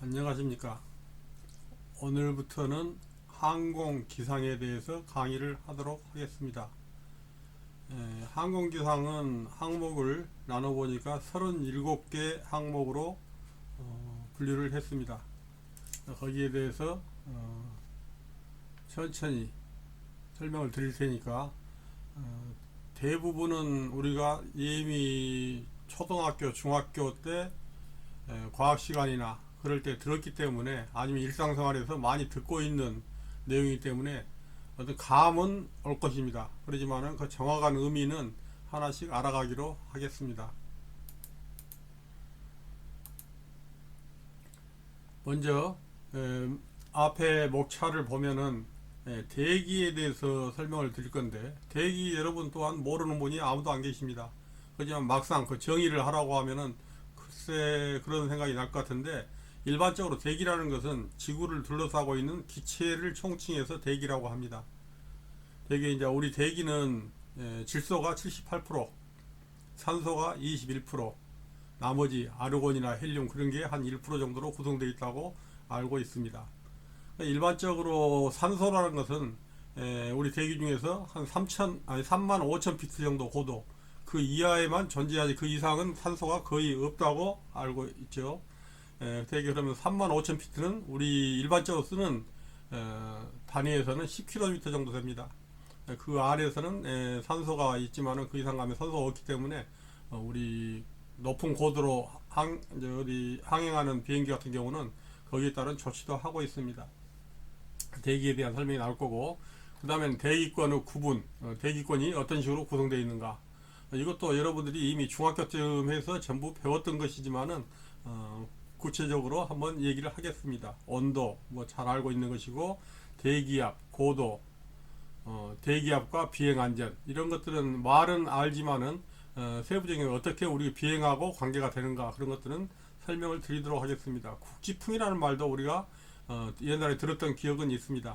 안녕하십니까. 오늘부터는 항공기상에 대해서 강의를 하도록 하겠습니다. 항공기상은 항목을 나눠보니까 37개 항목으로 분류를 했습니다. 거기에 대해서 천천히 설명을 드릴 테니까 대부분은 우리가 이미 초등학교, 중학교 때 과학 시간이나 그럴 때 들었기 때문에, 아니면 일상생활에서 많이 듣고 있는 내용이기 때문에 어떤 감은 올 것입니다. 그렇지만은 그 정확한 의미는 하나씩 알아가기로 하겠습니다. 먼저 앞에 목차를 보면은 대기에 대해서 설명을 드릴 건데, 대기 여러분 또한 모르는 분이 아무도 안 계십니다. 그렇지만 막상 그 정의를 하라고 하면은 글쎄 그런 생각이 날 것 같은데, 일반적으로 대기라는 것은 지구를 둘러싸고 있는 기체를 총칭해서 대기라고 합니다. 대기, 이제 우리 대기는 질소가 78%, 산소가 21%, 나머지 아르곤이나 헬륨 그런 게 한 1% 정도로 구성되어 있다고 알고 있습니다. 일반적으로 산소라는 것은 우리 대기 중에서 한 3만 5천 피트 정도 고도, 그 이하에만 존재하지 그 이상은 산소가 거의 없다고 알고 있죠. 대개 그러면 3만 5천 피트는 우리 일반적으로 쓰는 단위에서는 10km 정도 됩니다. 그 아래에서는 산소가 있지만은 그 이상 가면 산소가 없기 때문에 우리 높은 고도로 항행하는 비행기 같은 경우는 거기에 따른 조치도 하고 있습니다. 대기에 대한 설명이 나올 거고, 그 다음엔 대기권의 구분, 대기권이 어떤 식으로 구성되어 있는가, 이것도 여러분들이 이미 중학교쯤 해서 전부 배웠던 것이지만은 구체적으로 한번 얘기를 하겠습니다. 온도 뭐 잘 알고 있는 것이고, 대기압, 고도, 대기압과 비행 안전, 이런 것들은 말은 알지만은 세부적인 어떻게 우리 비행하고 관계가 되는가, 그런 것들은 설명을 드리도록 하겠습니다. 국지풍이라는 말도 우리가 옛날에 들었던 기억은 있습니다.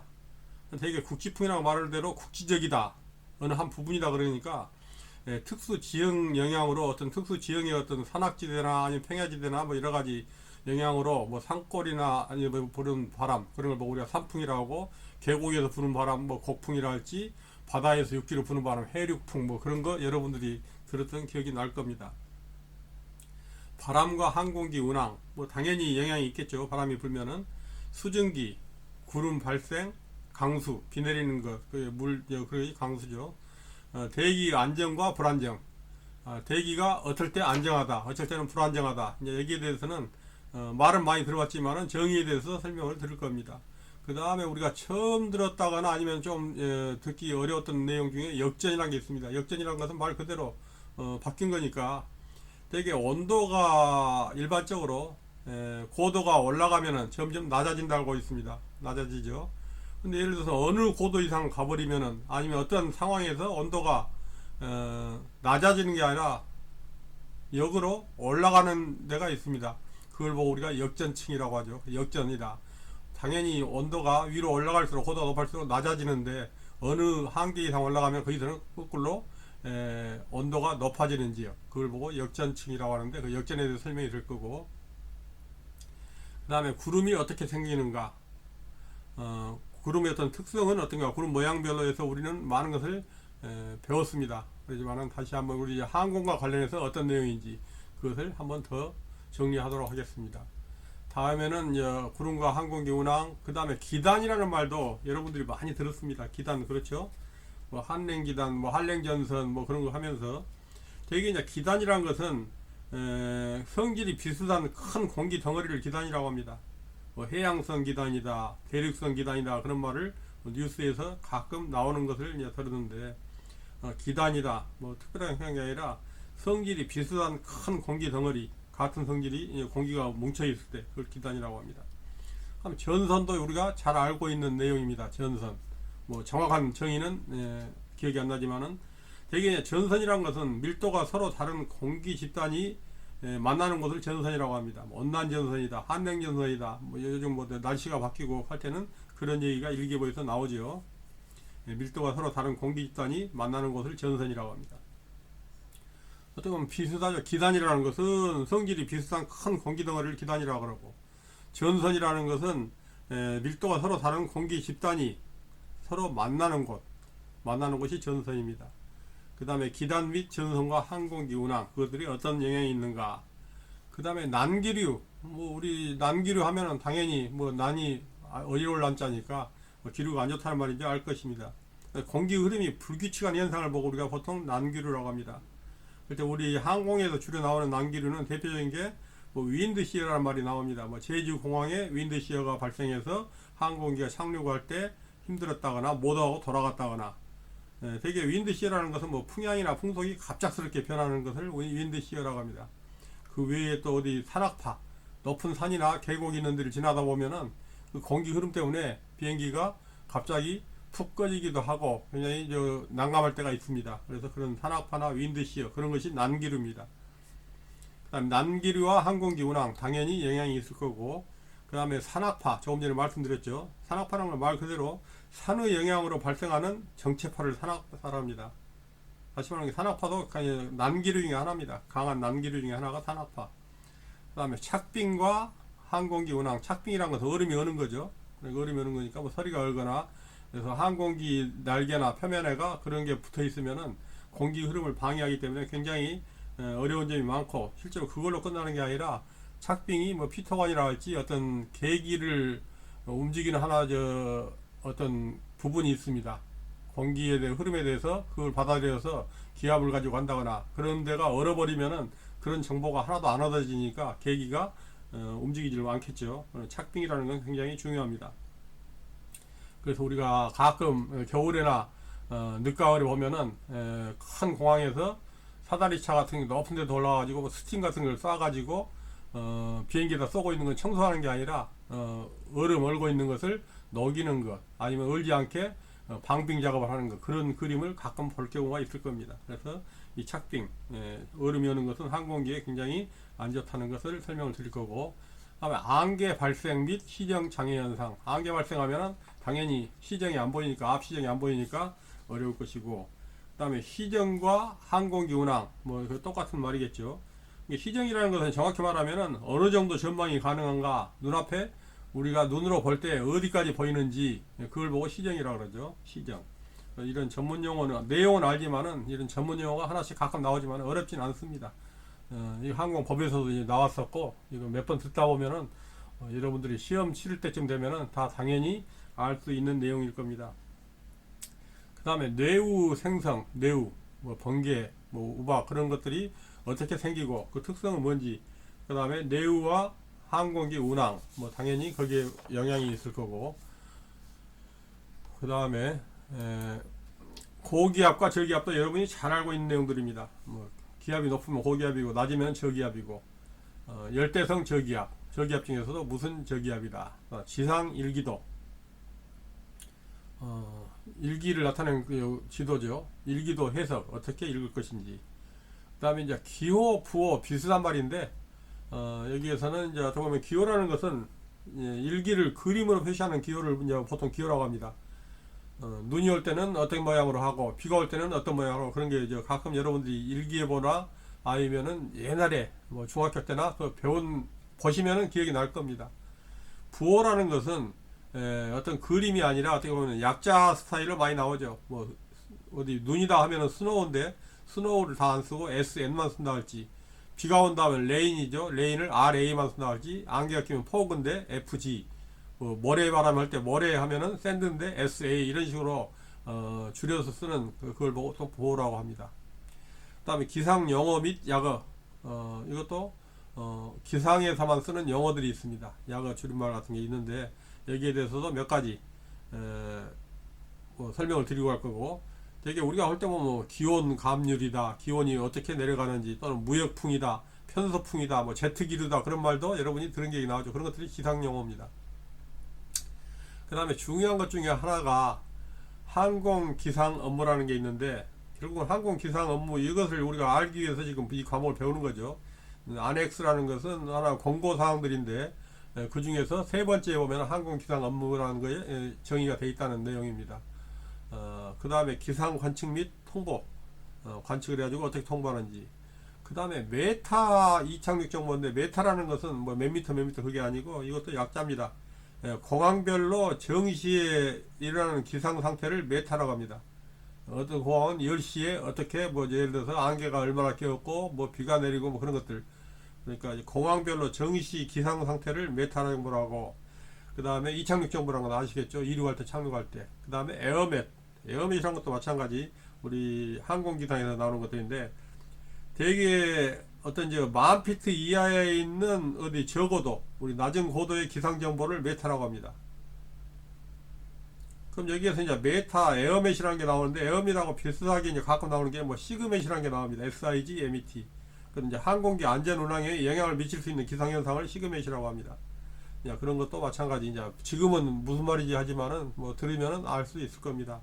되게 국지풍이라고 말할 대로 국지적이다, 어느 한 부분이다, 그러니까 특수 지형 영향으로 어떤 특수 지형의 어떤 산악지대나 아니면 평야지대나 뭐 여러 가지 영향으로 뭐 산골이나 아니면 뭐 부는 바람, 그런 걸 뭐 우리가 산풍이라고 하고, 계곡에서 부는 바람 뭐 곡풍이라 할지, 바다에서 육지로 부는 바람 해륙풍, 뭐 그런 거 여러분들이 들었던 기억이 날 겁니다. 바람과 항공기 운항 뭐 당연히 영향이 있겠죠. 바람이 불면은 수증기, 구름 발생, 강수, 비 내리는 것, 그게 강수죠. 대기 안정과 불안정, 대기가 어떨 때 안정하다, 어쩔 때는 불안정하다, 이제 여기에 대해서는 말은 많이 들어봤지만은 정의에 대해서 설명을 드릴 겁니다. 그 다음에 우리가 처음 들었다거나 아니면 좀 듣기 어려웠던 내용 중에 역전이라는 게 있습니다. 역전이라는 것은 말 그대로 바뀐 거니까, 되게 온도가 일반적으로 고도가 올라가면은 점점 낮아진다고 있습니다. 낮아지죠. 근데 예를 들어서 어느 고도 이상 가버리면은, 아니면 어떤 상황에서 온도가 낮아지는 게 아니라 역으로 올라가는 데가 있습니다. 그걸 보고 우리가 역전층이라고 하죠. 역전이다. 당연히 온도가 위로 올라갈수록, 고도가 높을수록 낮아지는데, 어느 한계 이상 올라가면 거기서는 거꾸로 온도가 높아지는지요. 그걸 보고 역전층이라고 하는데, 그 역전에 대해서 설명이 될 거고, 그 다음에 구름이 어떻게 생기는가, 구름의 어떤 특성은 어떤가, 구름 모양별로 해서 우리는 많은 것을 배웠습니다. 그렇지만은 다시 한번 우리 항공과 관련해서 어떤 내용인지 그것을 한번 더 정리하도록 하겠습니다. 다음에는 구름과 항공기 운항, 그 다음에 기단이라는 말도 여러분들이 많이 들었습니다. 기단, 그렇죠? 뭐 한랭기단, 뭐 한랭전선, 뭐 그런 거 하면서, 되게 이제 기단이라는 것은 성질이 비슷한 큰 공기 덩어리를 기단이라고 합니다. 뭐 해양성 기단이다, 대륙성 기단이다, 그런 말을 뉴스에서 가끔 나오는 것을 이제 들었는데, 기단이다, 뭐 특별한 게 아니라 성질이 비슷한 큰 공기 덩어리, 같은 성질이 공기가 뭉쳐 있을 때 그걸 기단이라고 합니다. 그럼 전선도 우리가 잘 알고 있는 내용입니다. 전선, 뭐 정확한 정의는 기억이 안 나지만은, 대개 전선이라는 것은 밀도가 서로 다른 공기 집단이 만나는 곳을 전선이라고 합니다. 뭐 온난 전선이다, 한냉 전선이다, 뭐 요즘 뭐 날씨가 바뀌고 할 때는 그런 얘기가 일기예보에서 나오죠. 밀도가 서로 다른 공기 집단이 만나는 곳을 전선이라고 합니다. 어떻게 보면 비슷하죠. 기단이라는 것은 성질이 비슷한 큰 공기 덩어리를 기단이라고 그러고, 전선이라는 것은 밀도가 서로 다른 공기 집단이 서로 만나는 곳이 전선입니다. 그 다음에 기단 및 전선과 항공기 운항, 그것들이 어떤 영향이 있는가. 그 다음에 난기류, 우리 난기류 하면은 당연히 난이 어려울 난자니까 기류가 안 좋다는 말인지 알 것입니다. 공기 흐름이 불규칙한 현상을 보고 우리가 보통 난기류라고 합니다. 그때 우리 항공에서 주로 나오는 난기류는 대표적인 게 윈드시어라는 말이 나옵니다. 제주 공항에 윈드시어가 발생해서 항공기가 착륙할 때 힘들었다거나 못하고 돌아갔다거나, 되게 윈드시어라는 것은 풍향이나 풍속이 갑작스럽게 변하는 것을 윈드시어라고 합니다. 그 외에 또 어디 산악파, 높은 산이나 계곡 있는 데를 지나다 보면은 그 공기 흐름 때문에 비행기가 갑자기 푹 꺼지기도 하고 굉장히 난감할 때가 있습니다. 그래서 그런 산악파나 윈드시어, 그런 것이 난기류입니다. 그 다음 난기류와 항공기 운항 당연히 영향이 있을 거고, 그 다음에 산악파, 조금 전에 말씀드렸죠. 산악파라는 건 말 그대로 산의 영향으로 발생하는 정체파를 산악파라 합니다. 다시 말하면 산악파도 난기류 중에 하나입니다. 강한 난기류 중에 하나가 산악파. 그 다음에 착빙과 항공기 운항, 착빙이라는 것은 얼음이 어는 거죠. 얼음이 어는 거니까 서리가 얼거나, 그래서 항공기 날개나 표면에가 그런 게 붙어 있으면은 공기 흐름을 방해하기 때문에 굉장히 어려운 점이 많고, 실제로 그걸로 끝나는 게 아니라 착빙이 피터건이라 할지 어떤 계기를 움직이는 어떤 부분이 있습니다. 공기에 대한 흐름에 대해서 그걸 받아들여서 기압을 가지고 간다거나, 그런 데가 얼어버리면은 그런 정보가 하나도 안 얻어지니까 계기가 움직이질 않겠죠. 착빙이라는 건 굉장히 중요합니다. 그래서 우리가 가끔 겨울에나 늦가을에 보면은 큰 공항에서 사다리차 같은 게 높은 데도 올라가지고 스팀 같은 걸 쏴가지고 비행기에다 쏘고 있는 건 청소하는 게 아니라 얼음 얼고 있는 것을 녹이는 것, 아니면 얼지 않게 방빙 작업을 하는 것, 그런 그림을 가끔 볼 경우가 있을 겁니다. 그래서 이 착빙, 얼음이 오는 것은 항공기에 굉장히 안 좋다는 것을 설명을 드릴 거고, 다음에 안개 발생 및 시정 장애 현상. 안개 발생하면은 당연히 시정이 안 보이니까, 앞 시정이 안 보이니까 어려울 것이고, 그 다음에 시정과 항공기 운항, 똑같은 말이겠죠. 시정이라는 것은 정확히 말하면은 어느 정도 전망이 가능한가, 눈앞에 우리가 눈으로 볼 때 어디까지 보이는지, 그걸 보고 시정이라고 그러죠. 시정. 이런 전문 용어는, 내용은 알지만은 이런 전문 용어가 하나씩 가끔 나오지만 어렵진 않습니다. 이 항공법에서도 이제 나왔었고, 이거 몇 번 듣다 보면은 여러분들이 시험 치를 때쯤 되면은 다 당연히 알 수 있는 내용일 겁니다. 그 다음에 뇌우 생성, 뇌우, 번개, 우박, 그런 것들이 어떻게 생기고 그 특성은 뭔지, 그 다음에 뇌우와 항공기 운항, 당연히 거기에 영향이 있을 거고, 그 다음에 고기압과 저기압도 여러분이 잘 알고 있는 내용들입니다. 기압이 높으면 고기압이고 낮으면 저기압이고, 열대성 저기압, 저기압 중에서도 무슨 저기압이다. 지상 일기도, 일기를 나타내는 그 지도죠. 일기도 해석 어떻게 읽을 것인지. 그 다음에 이제 기호, 부호 비슷한 말인데, 여기에서는 이제 어떻게 보면 기호라는 것은 일기를 그림으로 표시하는 기호를 이제 보통 기호라고 합니다. 눈이 올 때는 어떤 모양으로 하고, 비가 올 때는 어떤 모양으로, 그런 게 이제 가끔 여러분들이 일기예보나 아니면은 옛날에 중학교 때나 그 보시면은 기억이 날 겁니다. 부호라는 것은 어떤 그림이 아니라 어떻게 보면 약자 스타일로 많이 나오죠. 어디 눈이다 하면은 스노우인데 스노우를 다 안 쓰고 SN만 쓴다 할지, 비가 온다 하면 레인이죠. 레인을 RA만 쓴다 할지, 안개가 끼면 포그인데 FG, 모래바람 할 때 모래 하면은 샌드인데 SA, 이런 식으로 줄여서 쓰는 그걸 보고 또 부호라고 합니다. 그 다음에 기상 영어 및 약어, 이것도 기상에서만 쓰는 영어들이 있습니다. 약어 줄임말 같은 게 있는데, 여기에 대해서도 몇 가지 설명을 드리고 갈 거고, 되게 우리가 할 때 보면 기온 감률이다, 기온이 어떻게 내려가는지, 또는 무역풍이다, 편서풍이다, 제트기류다, 그런 말도 여러분이 들은 게 나오죠. 그런 것들이 기상 용어입니다. 그 다음에 중요한 것 중에 하나가 항공 기상 업무라는 게 있는데, 결국은 항공 기상 업무, 이것을 우리가 알기 위해서 지금 이 과목을 배우는 거죠. 안엑스라는 것은 하나 권고 사항들인데, 그 중에서 세 번째에 보면 항공 기상 업무라는 거에 정의가 되어 있다는 내용입니다. 그 다음에 기상 관측 및 통보, 관측을 해가지고 어떻게 통보하는지, 그 그 다음에 메타 이착륙 정보인데, 메타라는 것은 뭐 몇 미터 몇 미터 그게 아니고 이것도 약자입니다. 공항별로 정시에 일어나는 기상 상태를 메타라고 합니다. 어떤 공항은 10시에 어떻게 뭐 예를 들어서 안개가 얼마나 끼었고 뭐 비가 내리고 뭐 그런 것들, 그러니까 공항별로 정시 기상 상태를 메타 정보라고 하고, 그 다음에 이착륙 정보라는 건 아시겠죠? 이륙할 때 착륙할 때. 그 다음에 에어맷이라는 것도 마찬가지 우리 항공기상에서 나오는 것들인데, 대개 어떤 이제 10,000피트 이하에 있는 어디 적어도 우리 낮은 고도의 기상 정보를 메타라고 합니다. 그럼 여기에서 이제 메타 에어맷이라는 게 나오는데, 에어맷하고 비슷하게 이제 가끔 나오는 게 뭐 시그맷이라는 게 나옵니다. SIGMET. 그럼 이제 항공기 안전 운항에 영향을 미칠 수 있는 기상 현상을 시그맷이라고 합니다. 그런 것도 마찬가지. 이제 지금은 무슨 말인지 하지만은 뭐 들으면은 알 수 있을 겁니다.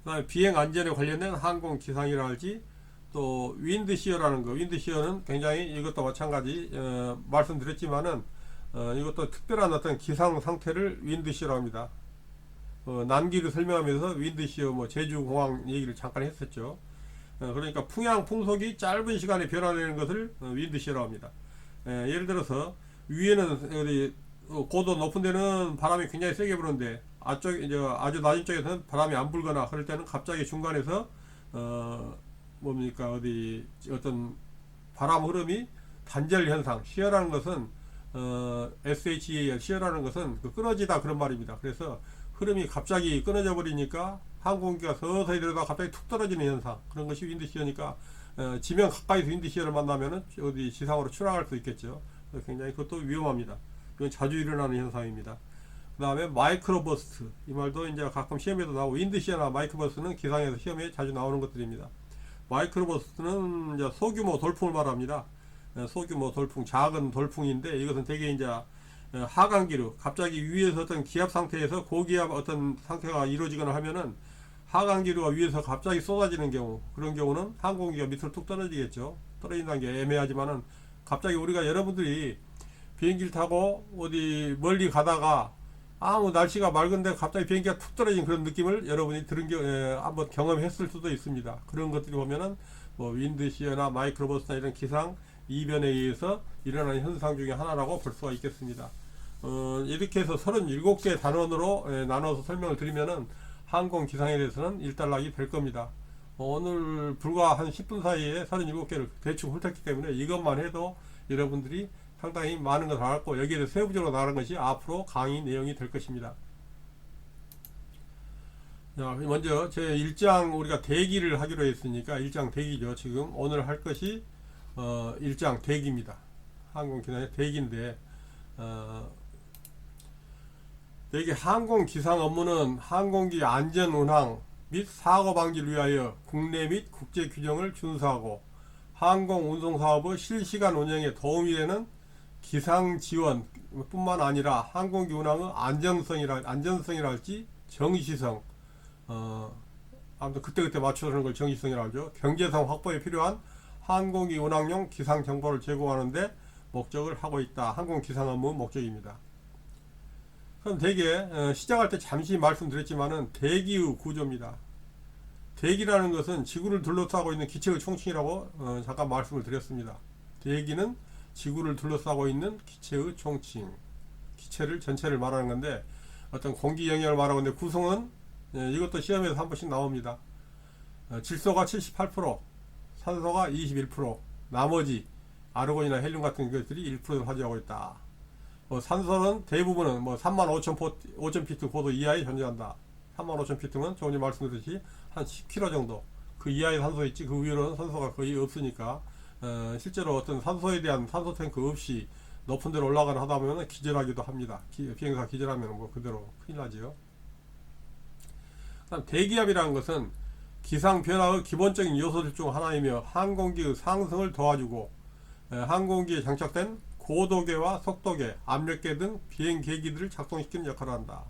그다음에 비행 안전에 관련된 항공 기상이랄지, 또 윈드시어라는 거. 윈드시어는 굉장히 이것도 마찬가지 말씀드렸지만은 이것도 특별한 어떤 기상 상태를 윈드시어라고 합니다. 난기를 설명하면서 윈드시어 뭐 제주공항 얘기를 잠깐 했었죠. 그러니까 풍향 풍속이 짧은 시간에 변화되는 것을 윈드시어라고 합니다. 예를 들어서 위에는 어디 고도 높은 데는 바람이 굉장히 세게 부는데, 아주 낮은 쪽에서는 바람이 안 불거나 그럴 때는 갑자기 중간에서 뭡니까 어디 어떤 바람 흐름이 단절 현상, 시어라는 것은 SHER 시어라는 것은 끊어지다 그런 말입니다. 그래서 흐름이 갑자기 끊어져 버리니까 항공기가 서서히 들어가 갑자기 툭 떨어지는 현상, 그런 것이 윈드시어니까 지면 가까이서 윈드시어를 만나면은 어디 지상으로 추락할 수 있겠죠. 굉장히 그것도 위험합니다. 이건 자주 일어나는 현상입니다. 그 다음에 마이크로버스트, 이 말도 이제 가끔 시험에도 나오고, 윈드시어나 마이크로버스트는 기상에서 시험에 자주 나오는 것들입니다. 마이크로버스트는 이제 소규모 돌풍을 말합니다. 소규모 돌풍, 작은 돌풍인데, 이것은 대개 이제 하강기류, 갑자기 위에서 어떤 기압 상태에서 고기압 어떤 상태가 이루어지거나 하면은 하강기류가 위에서 갑자기 쏟아지는 경우, 그런 경우는 항공기가 밑으로 뚝 떨어지겠죠. 떨어진다는 게 애매하지만은, 갑자기 우리가 여러분들이 비행기를 타고 어디 멀리 가다가 아무 날씨가 맑은데 갑자기 비행기가 툭 떨어진 그런 느낌을 여러분이 한번 경험했을 수도 있습니다. 그런 것들이 보면은 뭐 윈드시어나 마이크로버스나 이런 기상 이변에 의해서 일어나는 현상 중에 하나라고 볼 수가 있겠습니다. 이렇게 해서 37개 단원으로 나눠서 설명을 드리면은 항공 기상에 대해서는 일단락이 될 겁니다. 오늘 불과 한 10분 사이에 37개를 대충 훑었기 때문에 이것만 해도 여러분들이 상당히 많은 것을 알았고, 여기에 대해서 세부적으로 나가는 것이 앞으로 강의 내용이 될 것입니다. 자, 먼저 제 1장 우리가 대기를 하기로 했으니까 1장 대기죠. 지금 오늘 할 것이 1장 대기입니다. 항공기상의 대기인데, 대기 항공기상 업무는 항공기 안전 운항 및 사고 방지를 위하여 국내 및 국제 규정을 준수하고 항공 운송 사업의 실시간 운영에 도움이 되는 기상 지원 뿐만 아니라 항공기 운항의 안전성이랄지 정시성, 아무튼 그때그때 맞춰주는 걸 정시성이라고 하죠. 경제성 확보에 필요한 항공기 운항용 기상 정보를 제공하는데 목적을 하고 있다. 항공기상 업무 목적입니다. 그럼 대개 시작할 때 잠시 말씀드렸지만은 대기의 구조입니다. 대기라는 것은 지구를 둘러싸고 있는 기체의 총칭이라고 잠깐 말씀을 드렸습니다. 대기는 지구를 둘러싸고 있는 기체의 총칭, 기체를 전체를 말하는 건데, 어떤 공기 영역을 말하고 있는데, 구성은 이것도 시험에서 한 번씩 나옵니다. 질소가 78%, 산소가 21%, 나머지 아르곤이나 헬륨 같은 것들이 1%를 차지하고 있다. 산소는 대부분은 35,000피트 고도 이하에 존재한다. 35,000피트면 조금 전에 말씀드렸듯이 한 10km 정도 그 이하의 산소 있지, 그 위로는 산소가 거의 없으니까 실제로 어떤 산소에 대한 산소 탱크 없이 높은 데로 올라가는 하다 보면 기절하기도 합니다. 비행사 기절하면 뭐 그대로 큰일 나지요. 그다음 대기압이라는 것은 기상 변화의 기본적인 요소들 중 하나이며 항공기의 상승을 도와주고 항공기에 장착된 고도계와 속도계, 압력계 등 비행 계기들을 작동시키는 역할을 한다.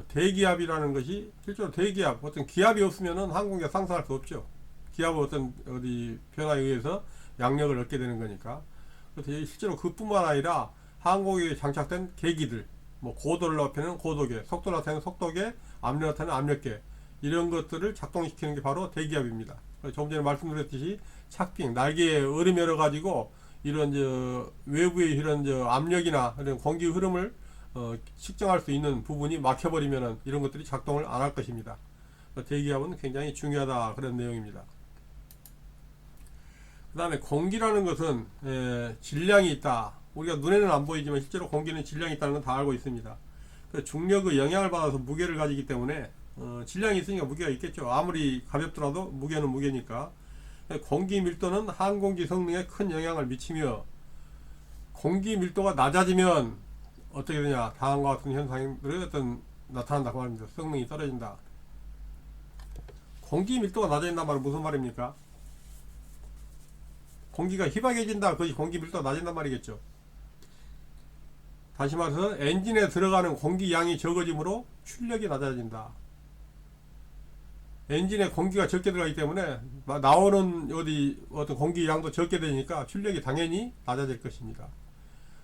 대기압이라는 것이 실제로 대기압, 어떤 기압이 없으면은 항공기가 상승할 수 없죠. 기압은 어떤 어디 변화에 의해서 양력을 얻게 되는 거니까. 그래서 실제로 그뿐만 아니라 항공기에 장착된 계기들, 뭐 고도를 나타내는 고도계, 속도를 나타내는 속도계, 압력을 나타내는 압력계, 이런 것들을 작동시키는 게 바로 대기압입니다. 좀 전에 말씀드렸듯이 착빙, 날개에 얼음이 열어 가지고 이런 외부의 이런 압력이나 이런 공기 흐름을 측정할 수 있는 부분이 막혀버리면은 이런 것들이 작동을 안 할 것입니다. 대기압은 굉장히 중요하다, 그런 내용입니다. 그 다음에 공기라는 것은 질량이 있다. 우리가 눈에는 안 보이지만 실제로 공기는 질량이 있다는 건 다 알고 있습니다. 중력의 영향을 받아서 무게를 가지기 때문에 질량이 있으니까 무게가 있겠죠. 아무리 가볍더라도 무게는 무게니까. 공기 밀도는 항공기 성능에 큰 영향을 미치며, 공기 밀도가 낮아지면 어떻게 되냐, 다음과 같은 현상들이 나타난다고 말입니다. 성능이 떨어진다. 공기 밀도가 낮아진단 말은 무슨 말입니까? 공기가 희박해진다, 그것이 공기 밀도가 낮아진단 말이겠죠. 다시 말해서 엔진에 들어가는 공기 양이 적어지므로 출력이 낮아진다. 엔진에 공기가 적게 들어가기 때문에 나오는 어떤 공기 양도 적게 되니까 출력이 당연히 낮아질 것입니다.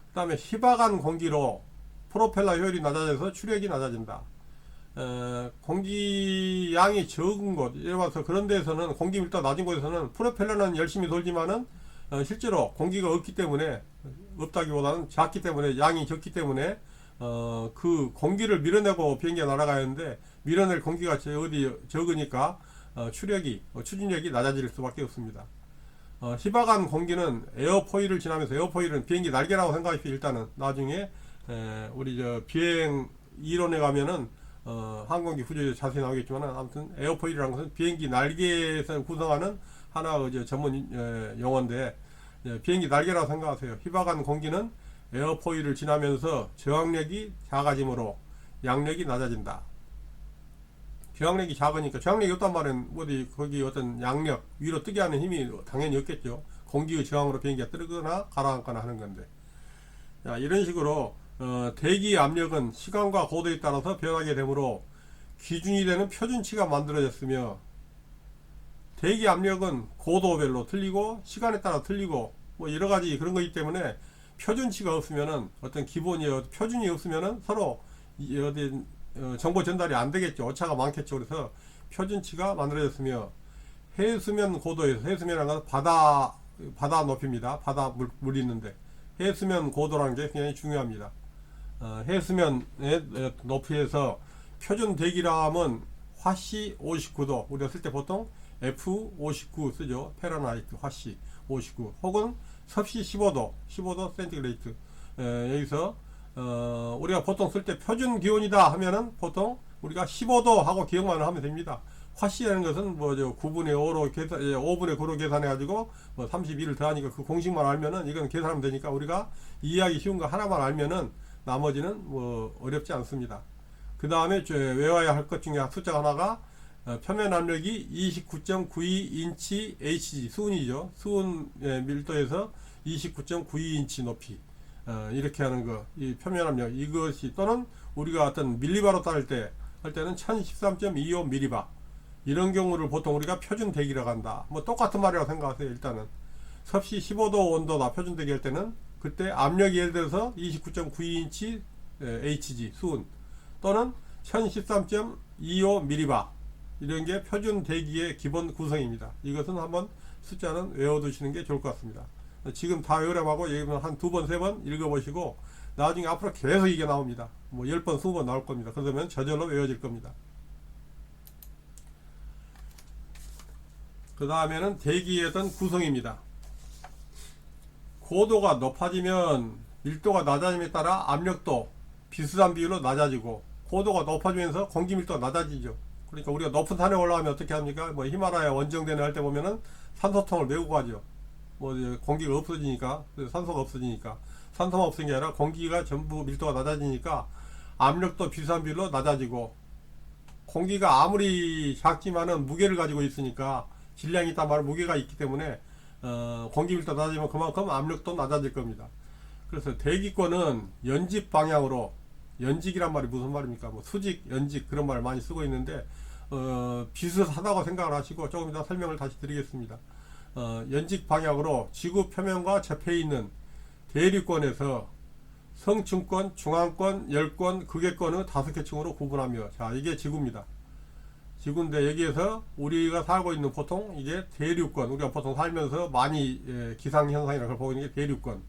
그 다음에 희박한 공기로 프로펠러 효율이 낮아져서 출력이 낮아진다. 공기 양이 적은 곳, 예를 들어서 그런 데서는, 공기 밀도가 낮은 곳에서는 프로펠러는 열심히 돌지만은 실제로 공기가 없기 때문에, 없다기보다는 작기 때문에, 양이 적기 때문에 그 공기를 밀어내고 비행기가 날아가야 하는데, 밀어낼 공기가 적으니까 추진력이 낮아질 수밖에 없습니다. 희박한 공기는 에어포일을 지나면서, 에어포일은 비행기 날개라고 생각하십시오. 일단은 나중에 우리 비행 이론에 가면은 항공기 구조에 자세히 나오겠지만, 아무튼 에어포일이라는 것은 비행기 날개에서 구성하는 하나의 전문 용어인데, 비행기 날개라고 생각하세요. 희박한 공기는 에어포일을 지나면서 저항력이 작아지므로 양력이 낮아진다. 저항력이 작으니까, 저항력이 없단 말은 거기 어떤 양력, 위로 뜨게 하는 힘이 당연히 없겠죠. 공기의 저항으로 비행기가 뜨거나 가라앉거나 하는 건데. 자, 이런 식으로 대기 압력은 시간과 고도에 따라서 변하게 되므로 기준이 되는 표준치가 만들어졌으며, 대기 압력은 고도별로 틀리고 시간에 따라 틀리고 뭐 여러가지 그런 거기 때문에 표준치가 없으면은, 어떤 기본이 표준이 없으면은 서로 정보 전달이 안 되겠죠. 오차가 많겠죠. 그래서 표준치가 만들어졌으며, 해수면 고도에서, 해수면이라는 건 바다 높이입니다. 바다 물 있는데, 해수면 고도라는 게 굉장히 중요합니다. 해수면의 높이에서 표준 대기람은 화씨 59도, 우리가 쓸 때 보통 F59 쓰죠. 페라나이트 화씨 59, 혹은 섭씨 15도 센티그레이트. 여기서 우리가 보통 쓸 때 표준 기온이다 하면은 보통 우리가 15도 하고 기억만 하면 됩니다. 화씨라는 것은 9분의 5로 계산, 5분의 9로 계산해 가지고 32를 더하니까 그 공식만 알면은 이건 계산하면 되니까, 우리가 이해하기 쉬운 거 하나만 알면은 나머지는 어렵지 않습니다. 그 다음에 외워야 할 것 중에 숫자 하나가 표면 압력이 29.92인치 Hg, 수은이죠. 수은 밀도에서 29.92인치 높이, 이렇게 하는 거, 이 표면 압력, 이것이, 또는 우리가 어떤 밀리바로 따를 때는 1013.25 밀리바, 이런 경우를 보통 우리가 표준 대기라고 한다. 똑같은 말이라고 생각하세요. 일단은 섭씨 15도 온도다 표준 대기 할 때는, 그때 압력이 예를 들어서 29.92인치 Hg 수은, 또는 1013.25 밀리바, 이런 게 표준 대기의 기본 구성입니다. 이것은 한번 숫자는 외워두시는 게 좋을 것 같습니다. 지금 다 외우려고 하고 여기는 한 2번, 3번 읽어보시고, 나중에 앞으로 계속 이게 나옵니다. 10번, 20번 나올 겁니다. 그러면 저절로 외워질 겁니다. 그 다음에는 대기의 어떤 구성입니다. 고도가 높아지면 밀도가 낮아짐에 따라 압력도 비슷한 비율로 낮아지고, 고도가 높아지면서 공기 밀도가 낮아지죠. 그러니까 우리가 높은 산에 올라가면 어떻게 합니까? 히말라야 원정대회 할 때 보면은 산소통을 메고 가죠. 공기가 없어지니까, 산소가 없어지니까. 산소가 없어진 게 아니라 공기가 전부 밀도가 낮아지니까 압력도 비슷한 비율로 낮아지고, 공기가 아무리 작지만은 무게를 가지고 있으니까, 질량이 있단 말은 무게가 있기 때문에 공기 밀도가 낮아지면 그만큼 압력도 낮아질 겁니다. 그래서 대기권은 연직 방향으로, 연직이란 말이 무슨 말입니까? 수직, 연직, 그런 말을 많이 쓰고 있는데, 비슷하다고 생각을 하시고 조금 이따 설명을 다시 드리겠습니다. 연직 방향으로 지구 표면과 접해 있는 대륙권에서 성층권, 중앙권, 열권, 극외권의 5개 층으로 구분하며, 자, 이게 지구입니다. 지구인데 여기에서 우리가 살고 있는 보통 이게 대륙권, 우리가 보통 살면서 많이 기상현상이라고 보고 있는 게 대륙권,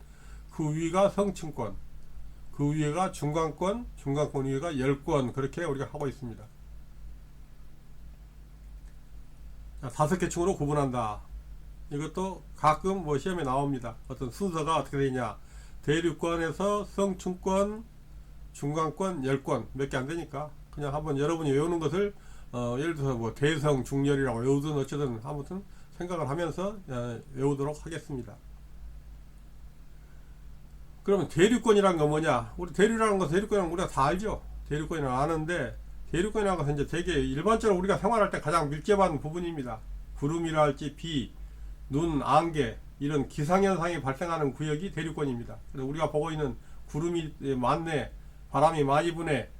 그 위가 성층권, 그 위에가 중간권, 중간권 위에가 열권, 그렇게 우리가 하고 있습니다. 자, 5개 층으로 구분한다. 이것도 가끔 뭐 시험에 나옵니다. 어떤 순서가 어떻게 되냐, 대륙권에서 성층권, 중간권, 열권, 몇 개 안 되니까 그냥 한번 여러분이 외우는 것을 예를 들어서 뭐 대성, 중열이라고 외우든 어쩌든 아무튼 생각을 하면서 외우도록 하겠습니다. 그러면 대륙권이란 건 뭐냐? 우리 대륙이라는 것은 대륙권이라는 우리가 다 알죠. 대륙권이라는 아는데, 대륙권이라는 것은 이제 되게 일반적으로 우리가 생활할 때 가장 밀접한 부분입니다. 구름이라 할지 비, 눈, 안개, 이런 기상현상이 발생하는 구역이 대륙권입니다. 그래서 우리가 보고 있는 구름이 많네, 바람이 많이 부네,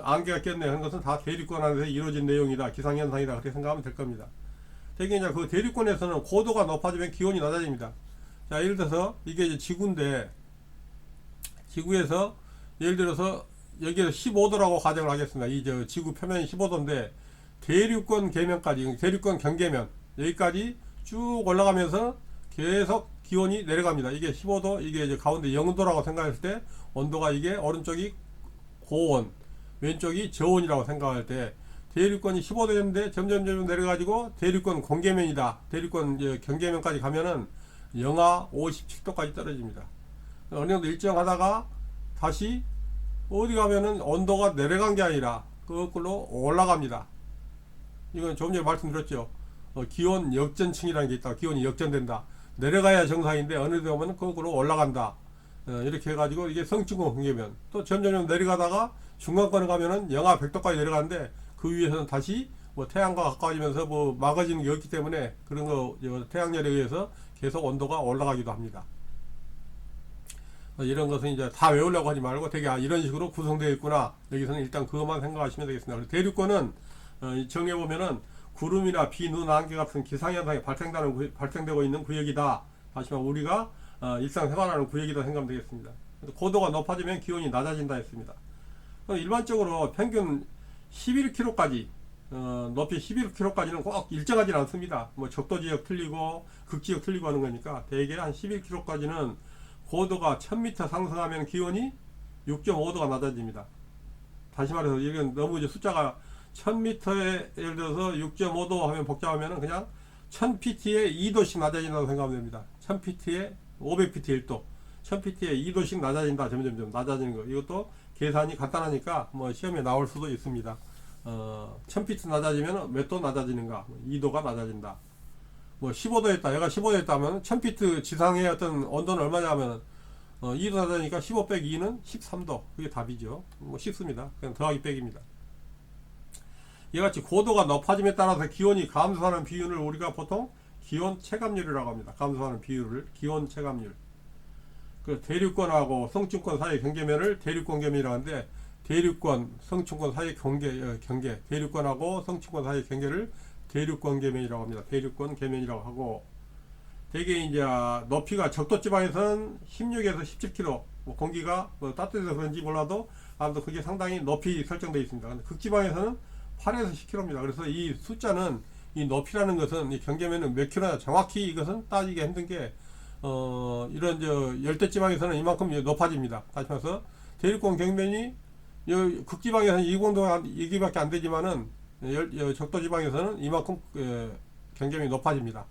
안개가 꼈네 하는 것은 다 대륙권 안에서 이루어진 내용이다, 기상현상이다, 그렇게 생각하면 될 겁니다. 되게 이제 그 대륙권에서는 고도가 높아지면 기온이 낮아집니다. 자, 예를 들어서 이게 이제 지구인데, 지구에서 예를 들어서 여기에서 15도라고 가정을 하겠습니다. 이 지구 표면이 15도인데 대륙권 계면까지, 대륙권 경계면 여기까지 쭉 올라가면서 계속 기온이 내려갑니다. 이게 15도, 이게 이제 가운데 0도라고 생각했을 때 온도가, 이게 오른쪽이 고온, 왼쪽이 저온이라고 생각할 때 대륙권이 15도였는데 점점 내려가지고 대륙권 공계면이다, 대륙권 경계면까지 가면은 영하 57도까지 떨어집니다. 어느 정도 일정하다가 다시 어디 가면은 온도가 내려간 게 아니라 거꾸로 올라갑니다. 이건 조금 전에 말씀드렸죠. 기온 역전층이라는 게 있다. 기온이 역전된다. 내려가야 정상인데 어느 데 오면 거꾸로 올라간다. 이렇게 해가지고 이게 성층권 경계면, 또 점점 내려가다가 중간권에 가면은 영하 100도까지 내려가는데 그 위에서는 다시 뭐 태양과 가까워지면서 뭐 막아지는 게 없기 때문에 그런 거 태양열에 의해서 계속 온도가 올라가기도 합니다. 이런 것은 이제 다 외우려고 하지 말고 되게 이런 식으로 구성되어 있구나, 여기서는 일단 그것만 생각하시면 되겠습니다. 대륙권은 정해보면은 구름이나 비, 눈, 안개 같은 기상현상이 발생되고 있는 구역이다. 다시 말해 우리가 일상생활하는 구역이다 생각하면 되겠습니다. 고도가 높아지면 기온이 낮아진다 했습니다. 일반적으로 평균 11km까지, 높이 11km까지는 꼭 일정하지는 않습니다. 뭐 적도지역 틀리고 극지역 틀리고 하는 거니까 대개 한 11km까지는 고도가 1000m 상승하면 기온이 6.5도가 낮아집니다. 다시 말해서 이건 너무 이제 숫자가 1000m에 예를 들어서 6.5도 하면 복잡하면 그냥 1000pt에 2도씩 낮아진다고 생각하면 됩니다. 1000pt에 500pt 1도, 1000pt에 2도씩 낮아진다, 점점점 낮아지는 거. 이것도 계산이 간단하니까 뭐 시험에 나올 수도 있습니다. 1000pt 낮아지면 몇 도 낮아지는가? 2도가 낮아진다. 뭐 15도였다, 얘가 15도였다 하면 1000피트 지상의 어떤 온도는 얼마냐 하면 2도 낮아지니까 15 빼기 2는 13도. 그게 답이죠. 뭐 쉽습니다. 그냥 더하기 빼기입니다. 이같이 고도가 높아짐에 따라서 기온이 감소하는 비율을 우리가 보통 기온 체감률이라고 합니다. 감소하는 비율을 기온 체감률. 그 대륙권하고 성층권 사이의 경계면을 대륙권 계면이라고 하는데, 대륙권, 성층권 사이의 경계, 대륙권하고 성층권 사이의 경계를 대륙권 계면이라고 합니다. 대륙권 계면이라고 하고, 대개 이제 높이가 적도지방에서는 16에서 17km, 뭐 공기가 뭐 따뜻해서 그런지 몰라도 아무튼 그게 상당히 높이 설정되어 있습니다. 근데 극지방에서는 8에서 10km입니다. 그래서 이 숫자는, 이 높이라는 것은 이 경계면은 몇 킬로냐 정확히 이것은 따지기 힘든 게, 이런 열대지방에서는 이만큼 높아집니다. 다시 말해서 대륙권 경면이 극지방에서는 2공도 밖에 안 되지만은 적도지방에서는 이만큼 경계면이 높아집니다.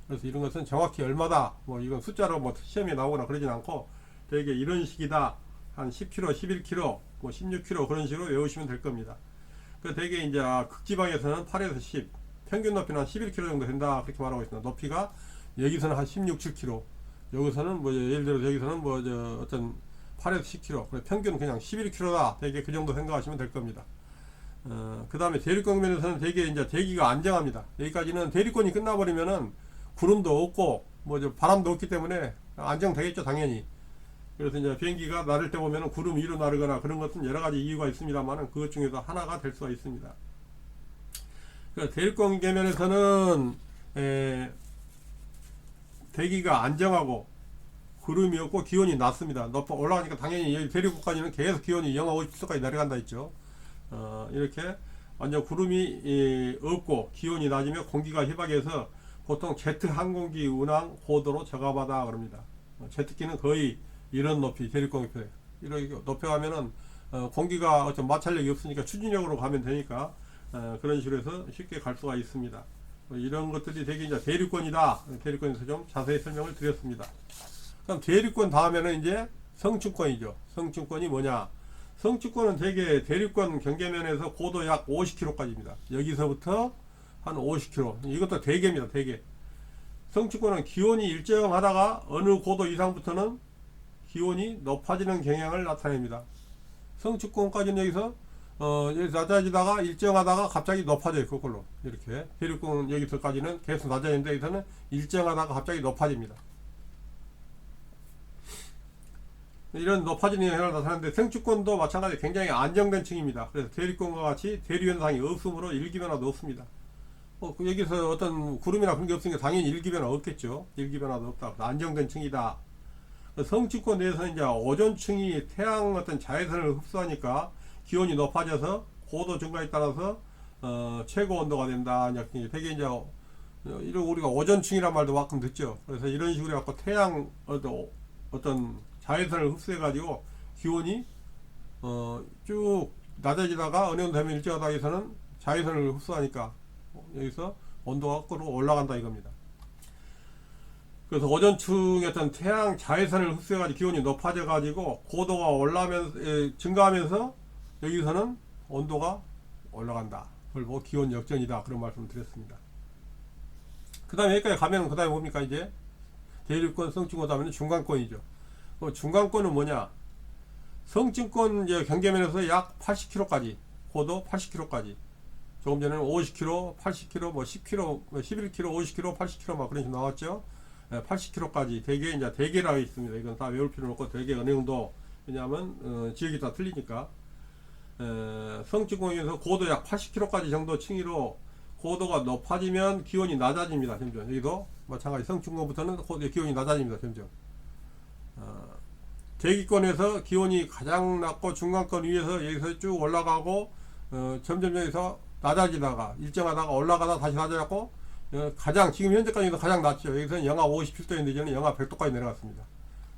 그래서 이런 것은 정확히 얼마다, 뭐 이건 숫자로 뭐 시험에 나오거나 그러진 않고 되게 이런 식이다, 한 10km, 11km, 뭐 16km 그런 식으로 외우시면 될 겁니다. 그 되게 이제 극지방에서는 8에서 10, 평균 높이는 한 11km 정도 된다, 그렇게 말하고 있습니다. 높이가 여기서는 한 16, 7km, 여기서는 뭐 예를 들어서 여기서는 뭐 어떤 8에서 10km, 평균 그냥 11km다, 되게 그 정도 생각하시면 될 겁니다. 그 다음에 대륙권면에서는 되게 이제 대기가 안정합니다. 여기까지는 대륙권이 끝나버리면은 구름도 없고 뭐 바람도 없기 때문에 안정되겠죠, 당연히. 그래서 이제 비행기가 나를 때 보면은 구름 위로 나르거나 그런 것은 여러 가지 이유가 있습니다만은 그것 중에서 하나가 될 수가 있습니다. 대륙권 계면에서는 대기가 안정하고 구름이 없고 기온이 낮습니다. 높아 올라가니까 당연히 여기 대륙권까지는 계속 기온이 영하 50도까지 내려간다 했죠. 이렇게 완전 구름이 없고 기온이 낮으면 공기가 희박해서 보통 제트 항공기 운항 고도로 저감하다 그럽니다. 제트기는 거의 이런 높이 대륙 높이 이렇게 높여가면은 공기가 어떤 마찰력이 없으니까 추진력으로 가면 되니까 그런 식으로 해서 쉽게 갈 수가 있습니다. 이런 것들이 되게 이제 대륙권이다. 대륙권에서 좀 자세히 설명을 드렸습니다. 그럼 대륙권 다음에는 이제 성층권이죠. 성층권이 뭐냐? 성층권은 되게 대륙권 경계면에서 고도 약 50km까지입니다. 여기서부터 한 50km. 이것도 대계입니다. 대계. 성층권은 기온이 일정하다가 어느 고도 이상부터는 기온이 높아지는 경향을 나타냅니다. 성층권까지는 여기서 낮아지다가 일정하다가 갑자기 높아져요. 그걸로 이렇게. 대륙권 여기서까지는 계속 낮아지는데 여기서는 일정하다가 갑자기 높아집니다. 이런 높아지는 현상을 나타내는데 성층권도 마찬가지 굉장히 안정된 층입니다. 그래서 대륙권과 같이 대류 현상이 없으므로 일기변화도 없습니다. 여기서 어떤 구름이나 그런 게 없으니까 당연히 일기변화 없겠죠. 일기변화도 없다. 안정된 층이다. 성층권 내에서는 이제 오존층이 태양 어떤 자외선을 흡수하니까 기온이 높아져서 고도 증가에 따라서 최고 온도가 된다. 되게 이제 이런 우리가 오존층이란 말도 가끔 듣죠. 그래서 이런 식으로 갖고 태양 어떤 자외선을 흡수해 가지고 기온이 쭉 낮아지다가 어느 정도 되면 일정하다 해서는 자외선을 흡수하니까 여기서 온도가 거꾸로 올라간다 이겁니다. 그래서 오존층의 어떤 태양 자외선을 흡수해 가지고 기온이 높아져 가지고 고도가 올라면서 증가하면서 여기서는 온도가 올라간다. 그걸 보고 기온 역전이다. 그런 말씀을 드렸습니다. 그 다음에 여기까지 가면은 그 다음에 뭡니까? 이제 대륙권 성층권 다음에는 중간권이죠. 중간권은 뭐냐? 성층권 경계면에서 약 80km까지 고도 80km까지 조금 전에는 50km, 80km, 뭐 10km, 11km, 50km, 80km 막 그런 식으로 나왔죠. 80km까지 대개 이제 대개라고 있습니다. 이건 다 외울 필요는 없고 대개 어느 정도 왜냐하면 지역이 다 틀리니까 성층권에서 고도 약 80km까지 정도 층위로 고도가 높아지면 기온이 낮아집니다. 점점 여기도 마찬가지 성층권부터는 기온이 낮아집니다. 점점 대기권에서 기온이 가장 낮고 중간권 위에서 여기서 쭉 올라가고 점점 여기서 낮아지다가 일정하다가 올라가다 다시 낮아졌고 가장 지금 현재까지도 가장 낮죠. 여기서는 영하 57도인데 이제는 영하 100도까지 내려갔습니다.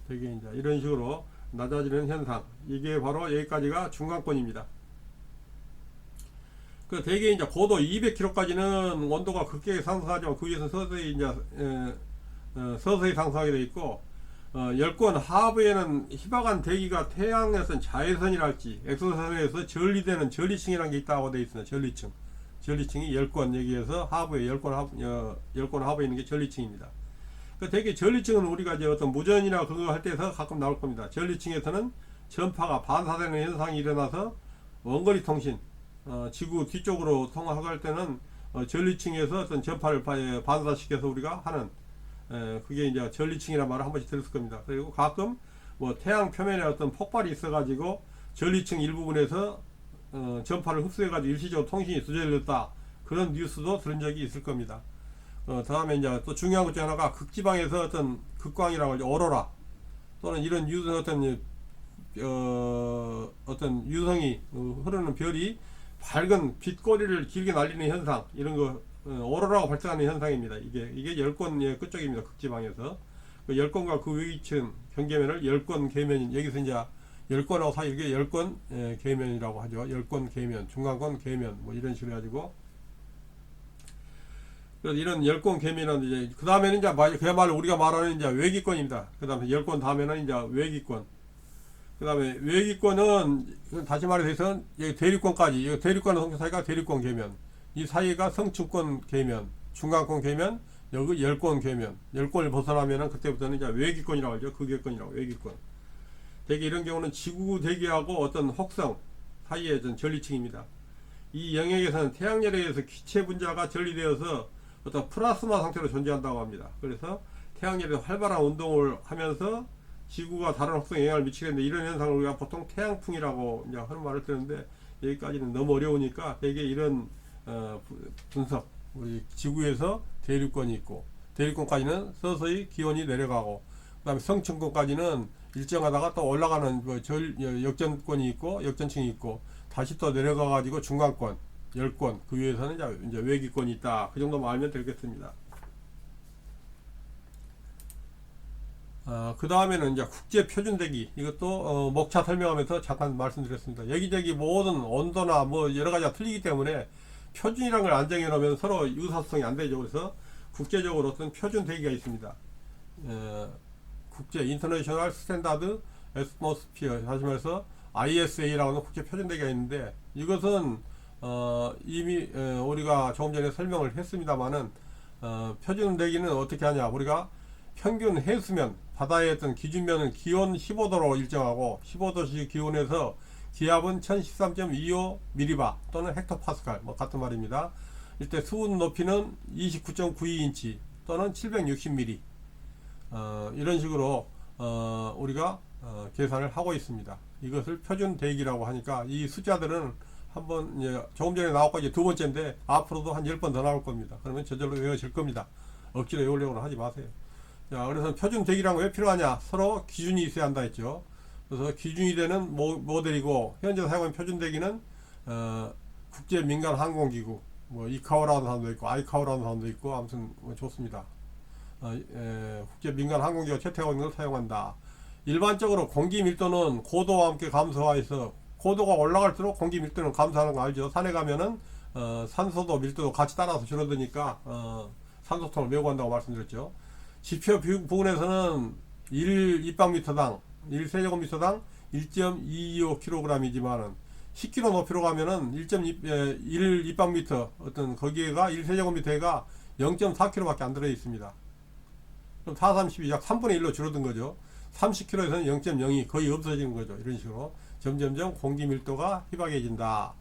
되게 이제 이런 식으로 낮아지는 현상, 이게 바로 여기까지가 중간권입니다. 그 대개 이제 고도 200km까지는 온도가 급격히 상승하지만 그 위에서 서서히 이제 서서히 상승하게 되어 있고 열권 하부에는 희박한 대기가 태양에서 자외선이랄지 엑소선에서 전리되는 전리층이라는 게 있다고 되어 있습니다. 전리층. 전리층이 열권 여기에서 하부에 열권 하부에 있는 게 전리층입니다. 그 대개 전리층은 우리가 이제 어떤 무전이나 그거 할 때서 가끔 나올 겁니다. 전리층에서는 전파가 반사되는 현상이 일어나서 원거리 통신 지구 뒤쪽으로 통화하고 할 때는 전리층에서 어떤 전파를 반사시켜서 우리가 하는 그게 이제 전리층이라는 말을 한 번씩 들었을 겁니다. 그리고 가끔 뭐 태양 표면에 어떤 폭발이 있어 가지고 전리층 일부분에서 전파를 흡수해 가지고 일시적으로 통신이 두절됐다, 그런 뉴스도 들은 적이 있을 겁니다. 다음에 이제 또 중요한 것 중 하나가 극지방에서 어떤 극광이라고 하죠. 오로라 또는 이런 어떤 유성이 흐르는 별이 밝은 빛꼬리를 길게 날리는 현상, 이런 거 오로라가 발생하는 현상입니다. 이게 열권의 끝쪽입니다. 극지방에서 그 열권과 그 위층 경계면을 열권 계면, 여기서 이제 열권하고 사이 이게 열권 계면이라고 하죠. 열권 계면, 중간권 계면 뭐 이런 식으로 해가지고 그래서 이런 열권 계면은 이제 그 다음에는 이제 그야말로 우리가 말하는 이제 외기권입니다. 그 다음에 열권 다음에는 이제 외기권. 그 다음에 외기권은 다시 말해서 대륙권까지, 대륙권과 성층 사이가 대륙권 계면, 이 사이가 성층권 계면, 중간권 계면, 여기 열권 계면, 열권을 벗어나면은 그때부터는 이제 외기권이라고 하죠. 극외권이라고, 외기권. 대개 이런 경우는 지구 대기하고 어떤 혹성 사이의 전리층입니다. 이 영역에서는 태양열에 의해서 기체 분자가 전리되어서 어떤 플라스마 상태로 존재한다고 합니다. 그래서 태양열에서 활발한 운동을 하면서 지구가 다른 혹성에 영향을 미치겠는데, 이런 현상을 우리가 보통 태양풍이라고 이제 하는 말을 듣는데 여기까지는 너무 어려우니까 되게 이런 분석, 우리 지구에서 대륙권이 있고, 대륙권까지는 서서히 기온이 내려가고, 그 다음에 성층권까지는 일정하다가 또 올라가는 역전권이 있고 역전층이 있고, 다시 또 내려가 가지고 중간권, 10권, 그 위에서는 이제 외기권이 있다. 그 정도만 알면 되겠습니다. 그 다음에는 이제 국제표준대기, 이것도 목차 설명하면서 잠깐 말씀드렸습니다. 여기저기 모든 온도나 뭐 여러가지가 틀리기 때문에 표준이라는 걸 안 정해놓으면 서로 유사성이 안 되죠. 그래서 국제적으로 어떤 표준대기가 있습니다. 국제 인터내셔널 스탠다드 애트모스피어, 다시 말해서 ISA라고 하는 국제표준대기가 있는데, 이것은 이미 우리가 조금 전에 설명을 했습니다만은 표준대기는 어떻게 하냐, 우리가 평균 해수면, 바다의 어떤 기준면은 기온 15도로 일정하고, 15도씨 기온에서 기압은 1013.25mbar 또는 헥토파스칼, 뭐 같은 말입니다. 이때 수온 높이는 29.92인치 또는 760mm, 이런 식으로 우리가 계산을 하고 있습니다. 이것을 표준 대기라고 하니까, 이 숫자들은 한번 조금 전에 나왔고 이제 두 번째인데 앞으로도 한 10번 더 나올 겁니다. 그러면 저절로 외워질 겁니다. 억지로 외우려고는 하지 마세요. 자, 그래서 표준 대기란 왜 필요하냐? 서로 기준이 있어야 한다 했죠. 그래서 기준이 되는 모델이고, 현재 사용하는 표준 대기는 국제 민간 항공기구, 뭐 이카오라는 사람도 있고 아이카오라는 사람도 있고, 아무튼 뭐 좋습니다. 국제 민간 항공기가 채택하고 있는 걸 사용한다. 일반적으로 공기 밀도는 고도와 함께 감소하여서, 고도가 올라갈수록 공기 밀도는 감소하는 거 알죠? 산에 가면은 산소도 밀도도 같이 따라서 줄어드니까 산소통을 메고 간다고 말씀드렸죠. 지표 부근에서는 1입방미터당 1세제곱미터당 1.225kg이지만은 10km 높이로 가면은 1입방미터 어떤 거기에가 1세제곱미터가 0.4kg밖에 안 들어 있습니다. 그럼 4, 32, 약 3분의 1로 줄어든 거죠. 30km에서는 0.02 거의 없어지는 거죠. 이런 식으로 점점점 공기 밀도가 희박해진다.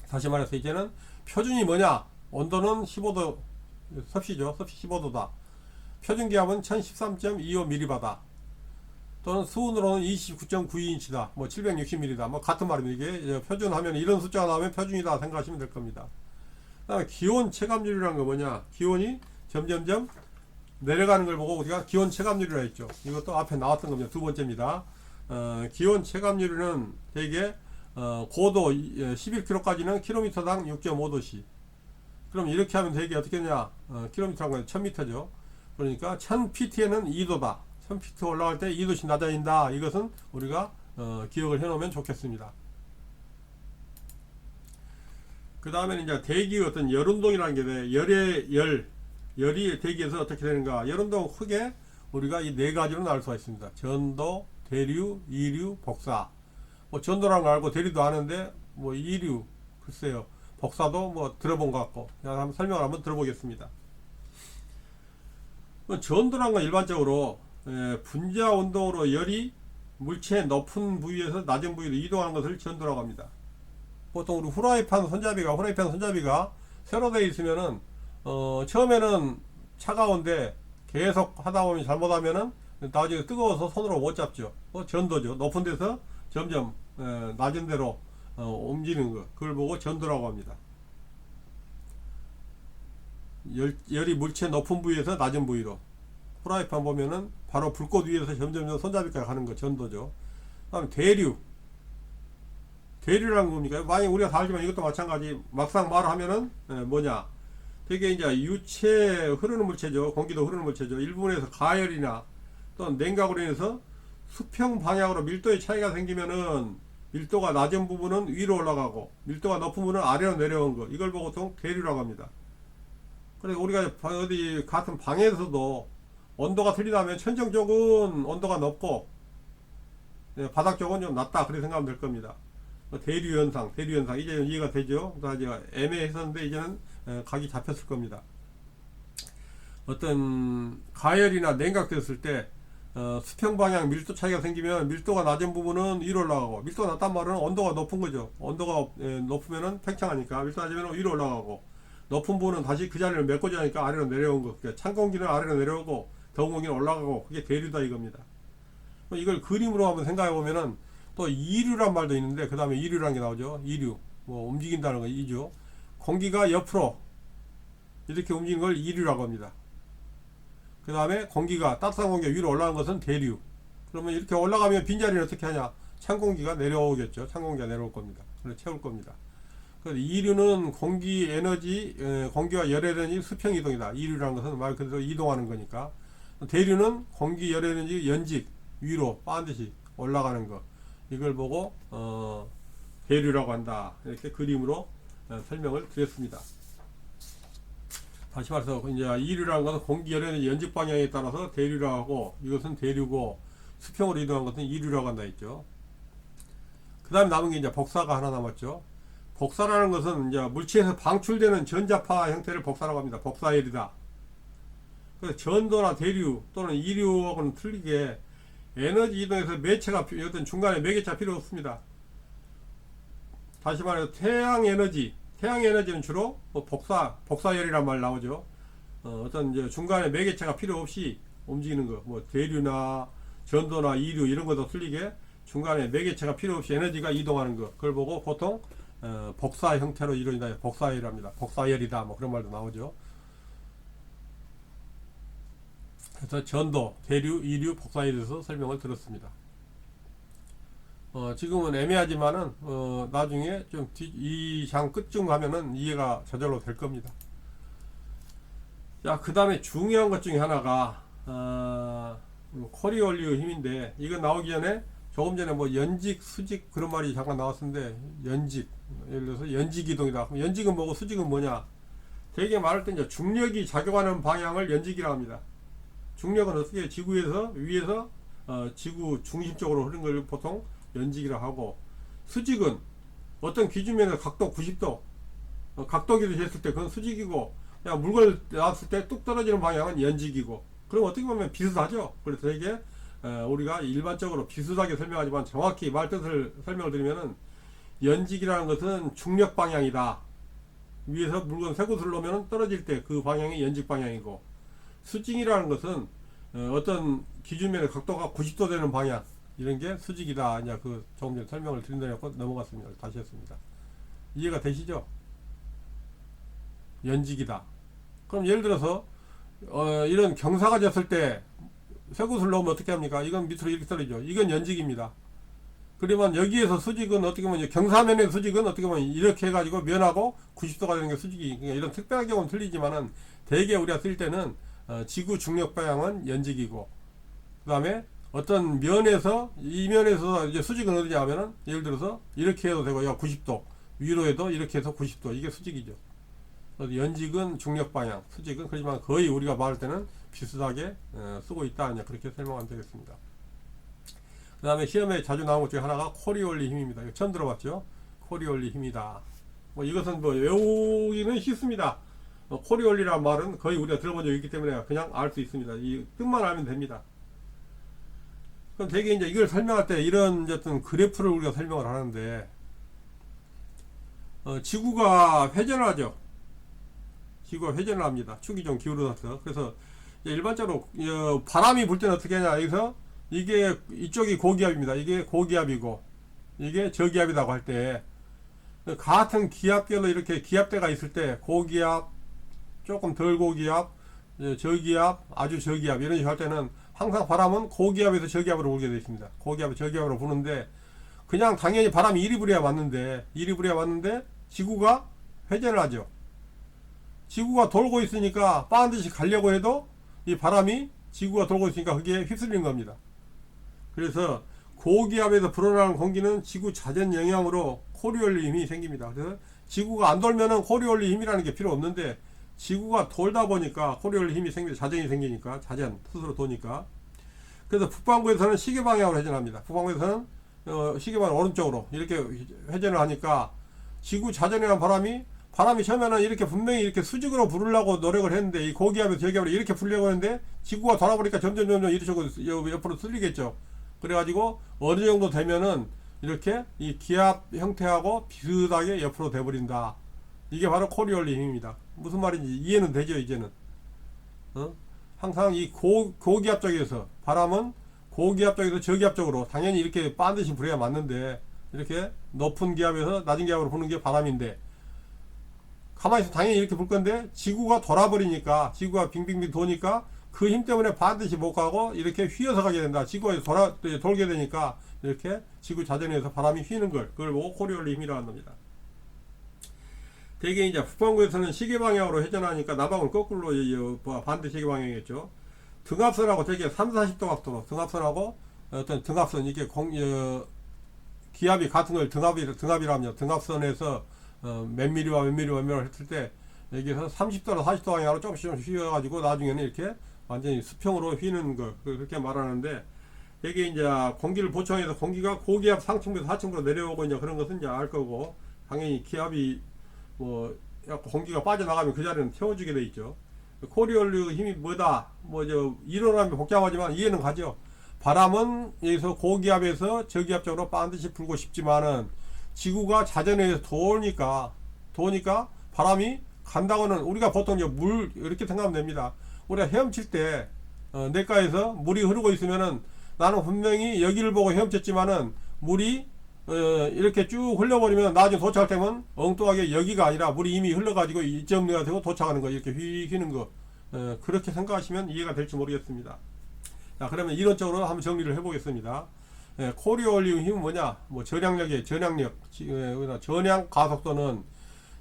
다시 말해서 이제는 표준이 뭐냐? 온도는 15도 섭씨죠. 섭씨 15도다. 표준 기압은 1013.25mbar 또는 수온으로는 29.92인치다. 뭐 760mm다. 뭐 같은 말입니다. 이게 표준하면 이런 숫자가 나오면 표준이다 생각하시면 될 겁니다. 그다음에 기온 체감률이라는 거 뭐냐? 기온이 점점점 내려가는 걸 보고 우리가 기온 체감률이라 했죠. 이것도 앞에 나왔던 겁니다. 두 번째입니다. 기온 체감률은 대개 고도 11km까지는 킬로미터당 6.5도씨. 그럼 이렇게 하면 대개 어떻게 되냐? 킬로미터란 건 1000m죠. 그러니까 1000pt에는 2도다. 1000pt 올라갈 때 2도씩 낮아진다. 이것은 우리가 기억을 해 놓으면 좋겠습니다. 그 다음에는 이제 대기의 어떤 열운동이라는 게 돼. 열이 대기에서 어떻게 되는가? 열운동 크게 우리가 이 네 가지로 나눌 수가 있습니다. 전도, 대류, 이류, 복사. 뭐 전도라는 거 알고 대류도 아는데 뭐 이류, 글쎄요. 복사도 뭐 들어본 것 같고. 한번 설명을 한번 들어보겠습니다. 전도라는 건 일반적으로 분자 운동으로 열이 물체의 높은 부위에서 낮은 부위로 이동하는 것을 전도라고 합니다. 보통 우리 후라이팬 손잡이가 세로 되어 있으면은 처음에는 차가운데 계속 하다 보면 잘못하면은 나중에 뜨거워서 손으로 못 잡죠. 전도죠. 높은 데서 점점 낮은 데로 옮기는 것, 그걸 보고 전도라고 합니다. 열이 물체 높은 부위에서 낮은 부위로, 프라이팬 보면은 바로 불꽃 위에서 점점 손잡이까지 가는 거 전도죠. 다음에 대류라는 겁니까? 많이 우리가 다 알지만 이것도 마찬가지. 막상 말하면은 뭐냐? 되게 이제 유체 흐르는 물체죠. 공기도 흐르는 물체죠. 일부분에서 가열이나 또는 냉각으로 인해서 수평 방향으로 밀도의 차이가 생기면은 밀도가 낮은 부분은 위로 올라가고 밀도가 높은 부분은 아래로 내려온 거, 이걸 보고 보통 대류라고 합니다. 그래서 우리가 어디 같은 방에서도 온도가 틀리다면 천정 쪽은 온도가 높고 바닥 쪽은 좀 낮다, 그렇게 생각하면 될 겁니다. 대류 현상 이제 이해가 되죠? 그러니까 애매했었는데 이제는 각이 잡혔을 겁니다. 어떤 가열이나 냉각됐을 때 수평 방향 밀도 차이가 생기면 밀도가 낮은 부분은 위로 올라가고, 밀도가 낮단 말은 온도가 높은 거죠. 온도가 높으면은 팽창하니까 밀도 낮으면 위로 올라가고, 높은 부분은 다시 그 자리를 메꿔지 하니까 아래로 내려온 거. 그러니까 찬 공기는 아래로 내려오고 더운 공기는 올라가고, 그게 대류다 이겁니다. 이걸 그림으로 한번 생각해 보면은 또 이류란 말도 있는데, 그 다음에 이류란 게 나오죠. 이류, 뭐 움직인다는 거 이죠. 공기가 옆으로 이렇게 움직이는 걸 이류라고 합니다. 그 다음에 공기가, 따뜻한 공기가 위로 올라가는 것은 대류. 그러면 이렇게 올라가면 빈자리를 어떻게 하냐? 찬 공기가 내려오겠죠. 찬 공기가 내려올 겁니다. 그래서 채울 겁니다. 그래서 이류는 공기 에너지, 공기와 열 에너지 수평 이동이다. 이류라는 것은 말 그대로 이동하는 거니까. 대류는 공기 열 에너지 연직 위로 반드시 올라가는 거. 이걸 보고 대류라고 한다. 이렇게 그림으로 설명을 드렸습니다. 다시 말해서 이제 이류라는 것은 공기 열 에너지 연직 방향에 따라서 대류라고 하고, 이것은 대류고 수평으로 이동한 것은 이류라고 한다 했죠. 그 다음에 남은 게 이제 복사가 하나 남았죠. 복사라는 것은 이제 물체에서 방출되는 전자파 형태를 복사라고 합니다. 복사열이다. 그래서 전도나 대류 또는 이류하고는 틀리게 에너지 이동에서 매체가 어떤 중간에 매개차 필요 없습니다. 다시 말해서 태양 에너지는 주로 뭐 복사열이란 말 나오죠. 어떤 이제 중간에 매개체가 필요 없이 움직이는 거, 뭐 대류나 전도나 이류 이런 것도 틀리게 중간에 매개체가 필요 없이 에너지가 이동하는 거, 그걸 보고 보통 복사 형태로 이루어진다. 복사열이랍니다. 복사열이다. 뭐 그런 말도 나오죠. 그래서 전도, 대류, 이류, 복사에 대해서 설명을 들었습니다. 지금은 애매하지만은 나중에 좀 이 장 끝쯤 가면은 이해가 저절로 될 겁니다. 자, 그 다음에 중요한 것 중에 하나가 코리올리오 힘인데, 이건 나오기 전에 조금 전에 뭐 연직, 수직 그런 말이 잠깐 나왔었는데, 연직, 예를 들어서 연직 이동이다. 그럼 연직은 뭐고 수직은 뭐냐? 되게 말할 때 이제 중력이 작용하는 방향을 연직이라고 합니다. 중력은 어떻게 지구에서 위에서 지구 중심적으로 흐르는 걸 보통 연직이라고 하고, 수직은 어떤 기준면에서 각도 90도 각도기를 했을 때 그건 수직이고, 그냥 물건을 놨을 때 뚝 떨어지는 방향은 연직이고, 그럼 어떻게 보면 비슷하죠. 그래서 되게 우리가 일반적으로 비슷하게 설명하지만 정확히 말뜻을 설명을 드리면은, 연직이라는 것은 중력 방향이다. 위에서 물건 세 곳을 놓으면 떨어질 때 그 방향이 연직 방향이고, 수직이라는 것은 어떤 기준면의 각도가 90도 되는 방향, 이런 게 수직이다. 이제 그 조금 전에 설명을 드린다고 넘어갔습니다. 다시 했습니다. 이해가 되시죠? 연직이다. 그럼 예를 들어서 이런 경사가 졌을 때 세 곳을 놓으면 어떻게 합니까? 이건 밑으로 이렇게 떨어지죠. 이건 연직입니다. 그러면 여기에서 수직은 어떻게 보면 경사면의 수직은 어떻게 보면 이렇게 해가지고 면하고 90도가 되는 게 수직이, 그러니까 이런 특별한 경우는 틀리지만은 대개 우리가 쓸 때는 지구 중력 방향은 연직이고, 그 다음에 어떤 면에서 이 면에서 이제 수직은 어디냐 하면은 예를 들어서 이렇게 해도 되고, 90도 위로 해도 이렇게 해서 90도, 이게 수직이죠. 그래서 연직은 중력 방향, 수직은, 그렇지만 거의 우리가 말할 때는 비슷하게 쓰고 있다. 그렇게 설명하면 되겠습니다. 그 다음에 시험에 자주 나오는 것 중에 하나가 코리올리 힘입니다. 이거 처음 들어봤죠? 코리올리 힘이다. 뭐 이것은 뭐 외우기는 쉽습니다. 코리올리라는 말은 거의 우리가 들어본 적이 있기 때문에 그냥 알 수 있습니다. 이 뜻만 알면 됩니다. 그럼 되게 이제 이걸 설명할 때 이런 어떤 그래프를 우리가 설명을 하는데, 지구가 회전을 하죠. 지구가 회전을 합니다. 축이 좀 기울어서. 그래서 일반적으로 바람이 불 때는 어떻게 하냐, 여기서 이게 이쪽이 고기압입니다. 이게 고기압이고 이게 저기압이라고 할 때, 같은 기압별로 이렇게 기압대가 있을 때 고기압, 조금 덜 고기압, 저기압, 아주 저기압 이런 식으로 할 때는 항상 바람은 고기압에서 저기압으로 불게 되어 있습니다. 고기압에서 저기압으로 부는데, 그냥 당연히 바람이 이리 불어야 맞는데 지구가 회전을 하죠. 지구가 돌고 있으니까 반드시 가려고 해도 이 바람이 지구가 돌고 있으니까 그게 휩쓸리는 겁니다. 그래서 고기압에서 불어나는 공기는 지구 자전 영향으로 코리올리 힘이 생깁니다. 그래서 지구가 안 돌면은 코리올리 힘이라는 게 필요 없는데, 지구가 돌다 보니까 코리올리 힘이 생기죠. 자전이 생기니까, 자전 스스로 도니까. 그래서 북반구에서는 시계 방향으로 회전합니다. 북반구에서는 시계 방향 오른쪽으로 이렇게 회전을 하니까, 지구 자전에 한 바람이 처음에는 이렇게 분명히 이렇게 수직으로 부르려고 노력을 했는데, 이 고기압에서 저기압으로 이렇게 불려고 했는데, 지구가 돌아보니까 점점 이렇게 옆으로 쓸리겠죠. 그래가지고 어느 정도 되면은 이렇게 이 기압 형태하고 비슷하게 옆으로 돼버린다. 이게 바로 코리올리 힘입니다. 무슨 말인지 이해는 되죠, 이제는? 항상 이 고기압 쪽에서, 바람은 고기압 쪽에서 저기압 쪽으로 당연히 이렇게 반드시 불어야 맞는데, 이렇게 높은 기압에서 낮은 기압으로 부는 게 바람인데, 가만히 있으면 당연히 이렇게 불 건데, 지구가 돌아버리니까, 지구가 빙빙빙 도니까 그 힘 때문에 반드시 못 가고 이렇게 휘어서 가게 된다. 지구가 돌게 되니까 이렇게 지구 자전에서 바람이 휘는 걸, 그걸 보고 코리올리 힘이라고 합니다. 대개 이제 북반구에서는 시계 방향으로 회전하니까 남방은 거꾸로 반대 시계 방향이겠죠. 등압선하고 되게 3, 40도 각도로 등압선하고 어떤 등압선 이게 기압이 같은 걸 등압이라며 등압선에서 몇 미리와 몇 미리와 몇 미리를 했을 때 여기서 30도나 40도 방향으로 조금씩 휘어가지고 나중에는 이렇게 완전히 수평으로 휘는 거 그렇게 말하는데 이게 이제 공기를 보충해서 공기가 고기압 상층부에서 하층부로 내려오고 이제 그런 것은 이제 알 거고 당연히 기압이 뭐 공기가 빠져나가면 그 자리는 태워주게 돼 있죠. 코리올류 힘이 뭐다 뭐 저 이론하면 복잡하지만 이해는 가죠. 바람은 여기서 고기압에서 저기압 쪽으로 반드시 불고 싶지만은 지구가 자전에 의해서 도니까 바람이 간다고는 우리가 보통 물 이렇게 생각하면 됩니다. 우리가 헤엄칠 때 냇가에서 물이 흐르고 있으면은 나는 분명히 여기를 보고 헤엄쳤지만은 물이 이렇게 쭉 흘려버리면 나중에 도착할 때면 엉뚱하게 여기가 아니라 물이 이미 흘러가지고 이점내가 되고 도착하는 거 이렇게 휘는 거 그렇게 생각하시면 이해가 될지 모르겠습니다. 자, 그러면 이론적으로 한번 정리를 해보겠습니다. 코리올리움 힘은 뭐냐? 뭐 전향력, 전향 가속도는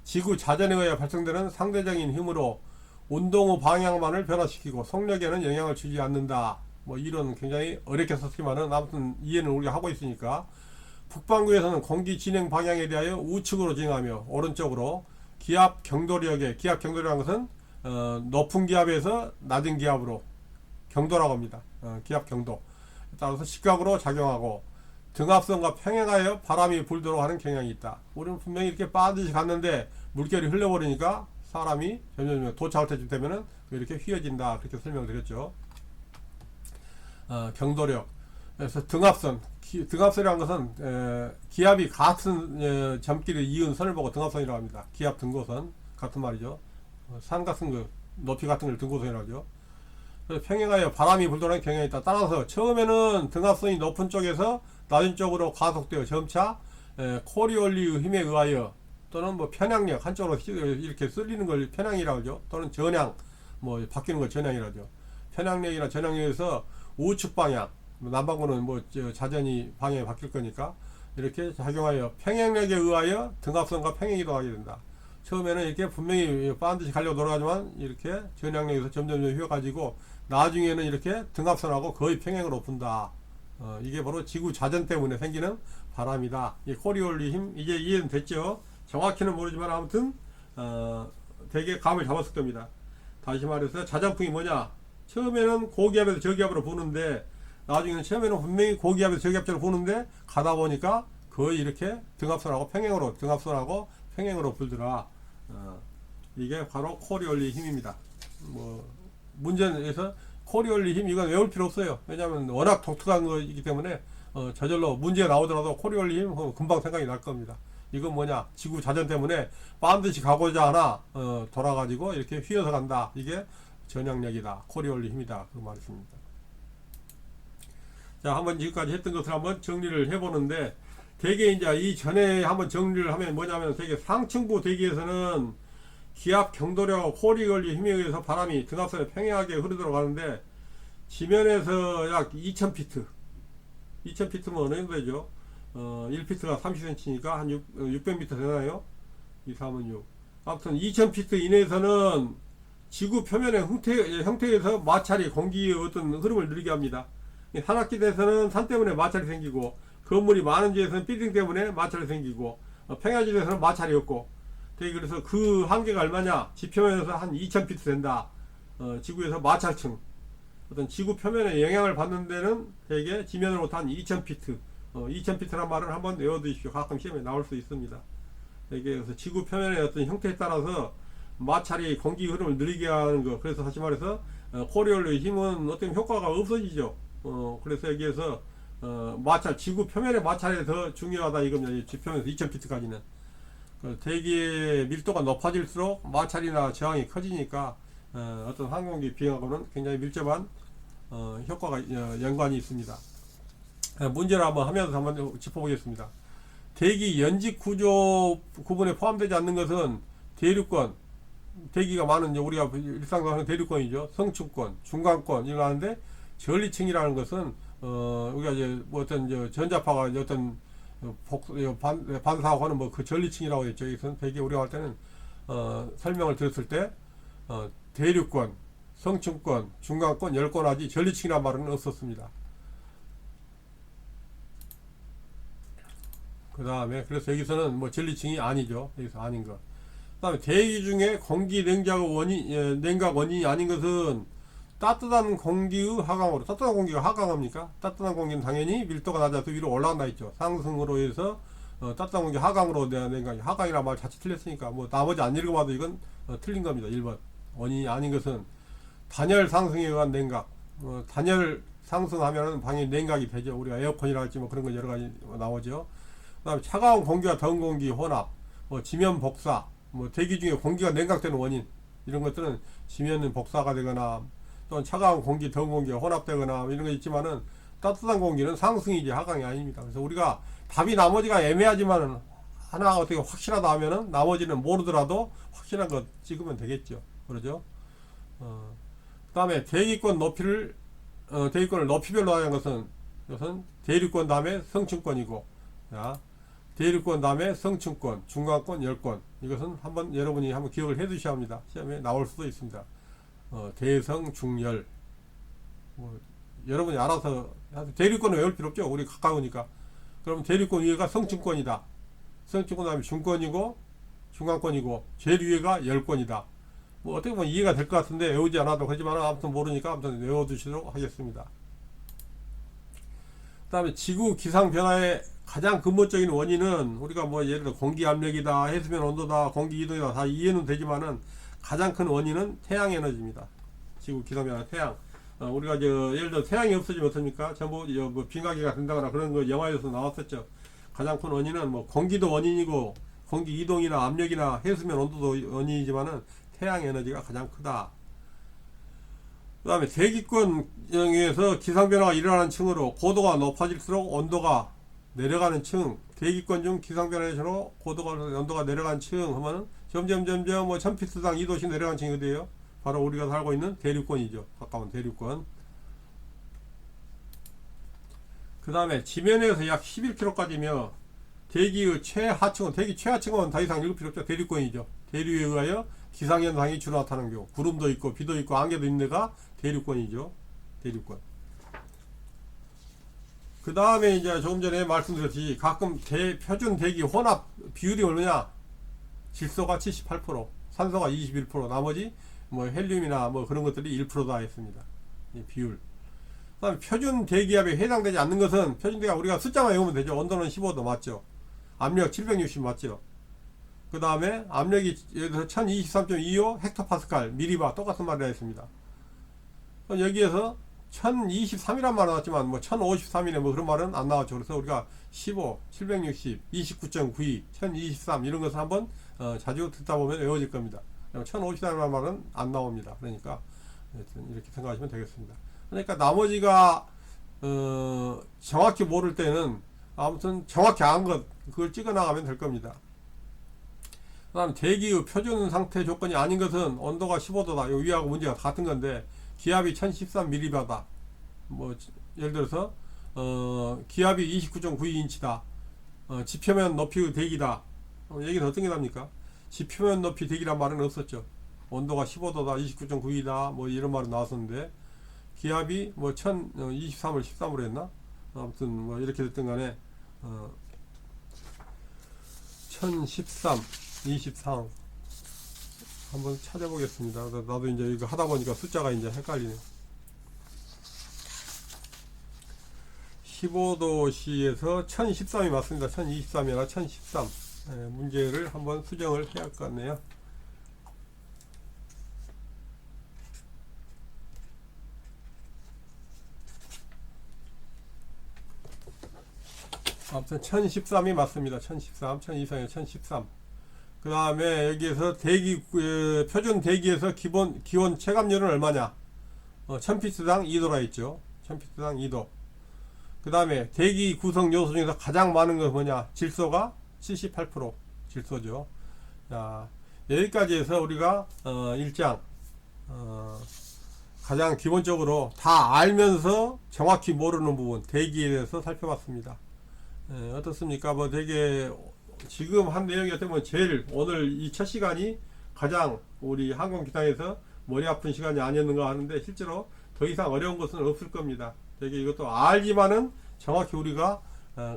지구 자전에 의해 발생되는 상대적인 힘으로 운동 후 방향만을 변화시키고 속력에는 영향을 주지 않는다. 뭐 이론 굉장히 어렵게 썼지만은 아무튼 이해는 우리가 하고 있으니까 북반구에서는 공기 진행 방향에 대하여 우측으로 진행하며 오른쪽으로 기압 경도력이라는 것은 높은 기압에서 낮은 기압으로 경도라고 합니다. 기압 경도. 따라서 직각으로 작용하고 등압선과 평행하여 바람이 불도록 하는 경향이 있다. 우리는 분명히 이렇게 반드시 갔는데 물결이 흘려버리니까 사람이 점점 도착할 때쯤 되면은 이렇게 휘어진다. 그렇게 설명드렸죠. 경도력. 그래서 등압선이라는 것은 기압이 같은 점끼리 이은 선을 보고 등압선이라고 합니다. 기압 등고선 같은 말이죠. 산 같은 거 높이 같은 걸 등고선이라고 하죠. 그래서 평행하여 바람이 불도는 경향이 있다. 따라서 처음에는 등압선이 높은 쪽에서 낮은 쪽으로 가속되어 점차 코리올리의 힘에 의하여 또는 뭐 편향력 한쪽으로 이렇게 쓸리는 걸 편향이라고 하죠. 또는 전향 뭐 바뀌는 걸 전향이라고 하죠. 편향력이나 전향력에서 우측 방향 남반구는 뭐 자전이 방향이 바뀔 거니까 이렇게 작용하여 평행력에 의하여 등압선과 평행 이동하게 된다. 처음에는 이렇게 분명히 반드시 가려고 돌아가지만 이렇게 전향력에서 점점 휘어가지고 나중에는 이렇게 등압선하고 거의 평행으로 분다. 이게 바로 지구 자전 때문에 생기는 바람이다. 이 코리올리 힘 이제 이해는 됐죠? 정확히는 모르지만 아무튼 되게 감을 잡았을 겁니다. 다시 말해서 자전풍이 뭐냐? 처음에는 고기압에서 저기압으로 부는데 나중에는 처음에는 분명히 고기압에서 저기압으로 부는데 가다 보니까 거의 이렇게 등압선하고 평행으로 불더라. 이게 바로 코리올리 힘입니다. 뭐 문제에서 코리올리 힘 이건 외울 필요 없어요. 왜냐하면 워낙 독특한 거이기 때문에 저절로 문제가 나오더라도 코리올리 힘 금방 생각이 날 겁니다. 이건 뭐냐? 지구 자전 때문에 반드시 가고자 하나 돌아가지고 이렇게 휘어서 간다. 이게 전향력이다. 코리올리 힘이다. 그 말입니다. 자, 한번 지금까지 했던 것을 한번 정리를 해보는데 대개 이제 이 전에 한번 정리를 하면 뭐냐면 대개 상층부 대기에서는 기압 경도력 코리올리 힘에 의해서 바람이 등압선에 평행하게 흐르도록 하는데 지면에서 약 2000피트 2000피트면 어느 정도 되죠? 1피트가 30cm니까 한 600m 되나요? 2, 3은 6 아무튼 2000피트 이내에서는 지구 표면의 형태에서 마찰이 공기의 어떤 흐름을 느리게 합니다. 산악지대에서는 산 때문에 마찰이 생기고 건물이 많은 지에서는 빌딩 때문에 마찰이 생기고 평야지대에서는 마찰이 없고 그래서 그 한계가 얼마냐? 지표면에서 한 2000피트 된다. 지구에서 마찰층 어떤 지구 표면에 영향을 받는 데는 대개 지면으로부터 한 2000피트 2000피트란 말을 한번 외워두십시오. 가끔 시험에 나올 수 있습니다. 그래서 지구 표면의 어떤 형태에 따라서 마찰이 공기 흐름을 느리게 하는 거. 그래서 다시 말해서 코리올리의 힘은 어떤 효과가 없어지죠. 그래서 여기에서 마찰, 지구 표면의 마찰이 더 중요하다 이겁니다. 지표면에서 2000피트까지는 대기의 밀도가 높아질수록 마찰이나 저항이 커지니까 어떤 항공기 비행하고는 굉장히 밀접한 효과가 연관이 있습니다. 문제를 한번 하면서 한번 짚어보겠습니다. 대기 연직 구조 구분에 포함되지 않는 것은 대륙권, 대기가 많은 우리가 일상적으로 하는 대륙권이죠. 성층권, 중간권 이거 하는데 전리층이라는 것은 우리가 이제 뭐 어떤 전자파가 어떤 반사하고 하는 뭐 그 전리층이라고 했죠. 이것은 대개 우리가 할 때는 설명을 드렸을 때 대륙권, 성층권, 중간권, 열권하지 전리층이란 말은 없었습니다. 그 다음에 그래서 여기서는 뭐 전리층이 아니죠. 여기서 아닌 것. 그 다음에 대기 중에 공기 냉각 원인이 아닌 것은 따뜻한 공기의 하강으로. 따뜻한 공기가 하강합니까? 따뜻한 공기는 당연히 밀도가 낮아서 위로 올라간다 했죠. 상승으로 해서 따뜻한 공기 하강으로 냉각이. 하강이란 말 자칫 틀렸으니까 뭐 나머지 안 읽어봐도 이건 틀린 겁니다. 1번 원인이 아닌 것은 단열 상승에 의한 냉각. 단열 상승하면은 당연히 냉각이 되죠. 우리가 에어컨이라 할지 뭐 그런 거 여러 가지 나오죠. 그 다음에 차가운 공기와 더운 공기 혼합, 지면 복사, 대기 중에 공기가 냉각되는 원인, 이런 것들은 지면 복사가 되거나 또는 차가운 공기, 더운 공기가 혼합되거나 이런 거 있지만은 따뜻한 공기는 상승이지 하강이 아닙니다. 그래서 우리가 답이 나머지가 애매하지만은 하나가 어떻게 확실하다 하면은 나머지는 모르더라도 확실한 것 찍으면 되겠죠. 그러죠? 그 다음에 대기권을 높이별로 하는 것은 대륙권 다음에 성층권이고, 자, 대륙권 다음에 성층권, 중간권, 열권. 이것은 여러분이 한번 기억을 해 두셔야 합니다. 시험에 나올 수도 있습니다. 대성, 중열. 여러분이 알아서, 대륙권은 외울 필요 없죠. 우리 가까우니까. 그럼 대륙권 위에가 성층권이다. 성층권 다음에 중권이고, 중간권이고, 제일 위에가 열권이다. 어떻게 보면 이해가 될 것 같은데 외우지 않아도 그렇지만 아무튼 모르니까 아무튼 외워두시도록 하겠습니다. 그 다음에 지구 기상 변화의 가장 근본적인 원인은 우리가 예를 들어 공기 압력이다, 해수면 온도다, 공기 이동이다 다 이해는 되지만은 가장 큰 원인은 태양 에너지입니다. 지구 기상 변화 태양. 우리가 예를 들어 태양이 없어지면 어떻습니까? 전부 빙하기가 된다거나 그런 거 영화에서 나왔었죠. 가장 큰 원인은 공기도 원인이고 공기 이동이나 압력이나 해수면 온도도 원인이지만은 태양 에너지가 가장 크다. 그 다음에 대기권에서 기상변화가 일어나는 층으로 고도가 높아질수록 온도가 내려가는 층, 대기권 중 기상변화에서 고도가 온도가 내려가는 층 하면은 점점 1000피트당 2도씩 내려가는 층이 어디예요? 바로 우리가 살고 있는 대륙권이죠. 가까운 대륙권. 그 다음에 지면에서 약 11km까지며 대기의 최하층은, 대기 최하층은 더 이상 읽을 필요 없죠. 대륙권이죠. 대류에 의하여 기상현상이 주로 나타나는 경우, 구름도 있고 비도 있고 안개도 있는 데가 대륙권이죠. 대륙권. 그 다음에 이제 조금 전에 말씀드렸듯이 가끔 표준 대기 혼합 비율이 얼마냐? 질소가 78%, 산소가 21%, 나머지 헬륨이나 그런 것들이 1%다 했습니다. 이 비율. 그 다음에 표준 대기압에 해당되지 않는 것은, 표준 대기압 우리가 숫자만 외우면 되죠. 온도는 15도 맞죠? 압력 760 맞죠? 그 다음에 압력이 예를 들어서 1023.25 헥토파스칼 미리바 똑같은 말이라 했습니다. 여기에서 1023이란 말은 나왔지만 1053이네 그런 말은 안 나왔죠. 그래서 우리가 15, 760, 29.92, 1023 이런 것을 한번 자주 듣다 보면 외워질 겁니다. 1053이라는 말은 안 나옵니다. 그러니까 이렇게 생각하시면 되겠습니다. 그러니까 나머지가 정확히 모를 때는 아무튼 정확히 안 것 그걸 찍어 나가면 될 겁니다. 그 다음 대기의 표준 상태 조건이 아닌 것은 온도가 15도다. 요 위하고 문제가 같은 건데 기압이 1013mB다. 예를 들어서 기압이 29.92인치다. 지표면 높이의 대기다. 얘기는 어떤 게 납니까? 지표면 높이 대기란 말은 없었죠. 온도가 15도다, 29.92다, 이런 말은 나왔었는데 기압이 1023을 13으로 했나? 아무튼 이렇게 됐든 간에 1013 23 한번 찾아보겠습니다. 나도 이제 이거 하다 보니까 숫자가 이제 헷갈리네. 15도씨에서 1013이 맞습니다. 1023이 아니라 1013. 문제를 한번 수정을 해야 할 것 같네요. 아무튼 1013이 맞습니다. 1013, 1023에 1013. 그 다음에 여기에서 표준 대기에서 기온 체감열은 얼마냐? 1000피트당 2도라 했죠. 1000피트당 2도. 그 다음에 대기 구성 요소 중에서 가장 많은 건 뭐냐? 질소가 78% 질소죠. 자, 여기까지 해서 우리가 1장 가장 기본적으로 다 알면서 정확히 모르는 부분 대기에 대해서 살펴봤습니다. 어떻습니까? 되게 지금 한 내용이 어떻게 보면 제일 오늘 이 첫 시간이 가장 우리 항공기상에서 머리 아픈 시간이 아니었는가 하는데, 실제로 더 이상 어려운 것은 없을 겁니다. 되게 이것도 알지만은 정확히 우리가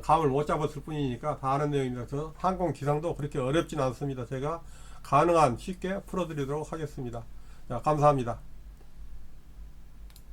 감을 못 잡았을 뿐이니까 다 아는 내용이라서 항공기상도 그렇게 어렵진 않습니다. 제가 가능한 쉽게 풀어드리도록 하겠습니다. 자, 감사합니다.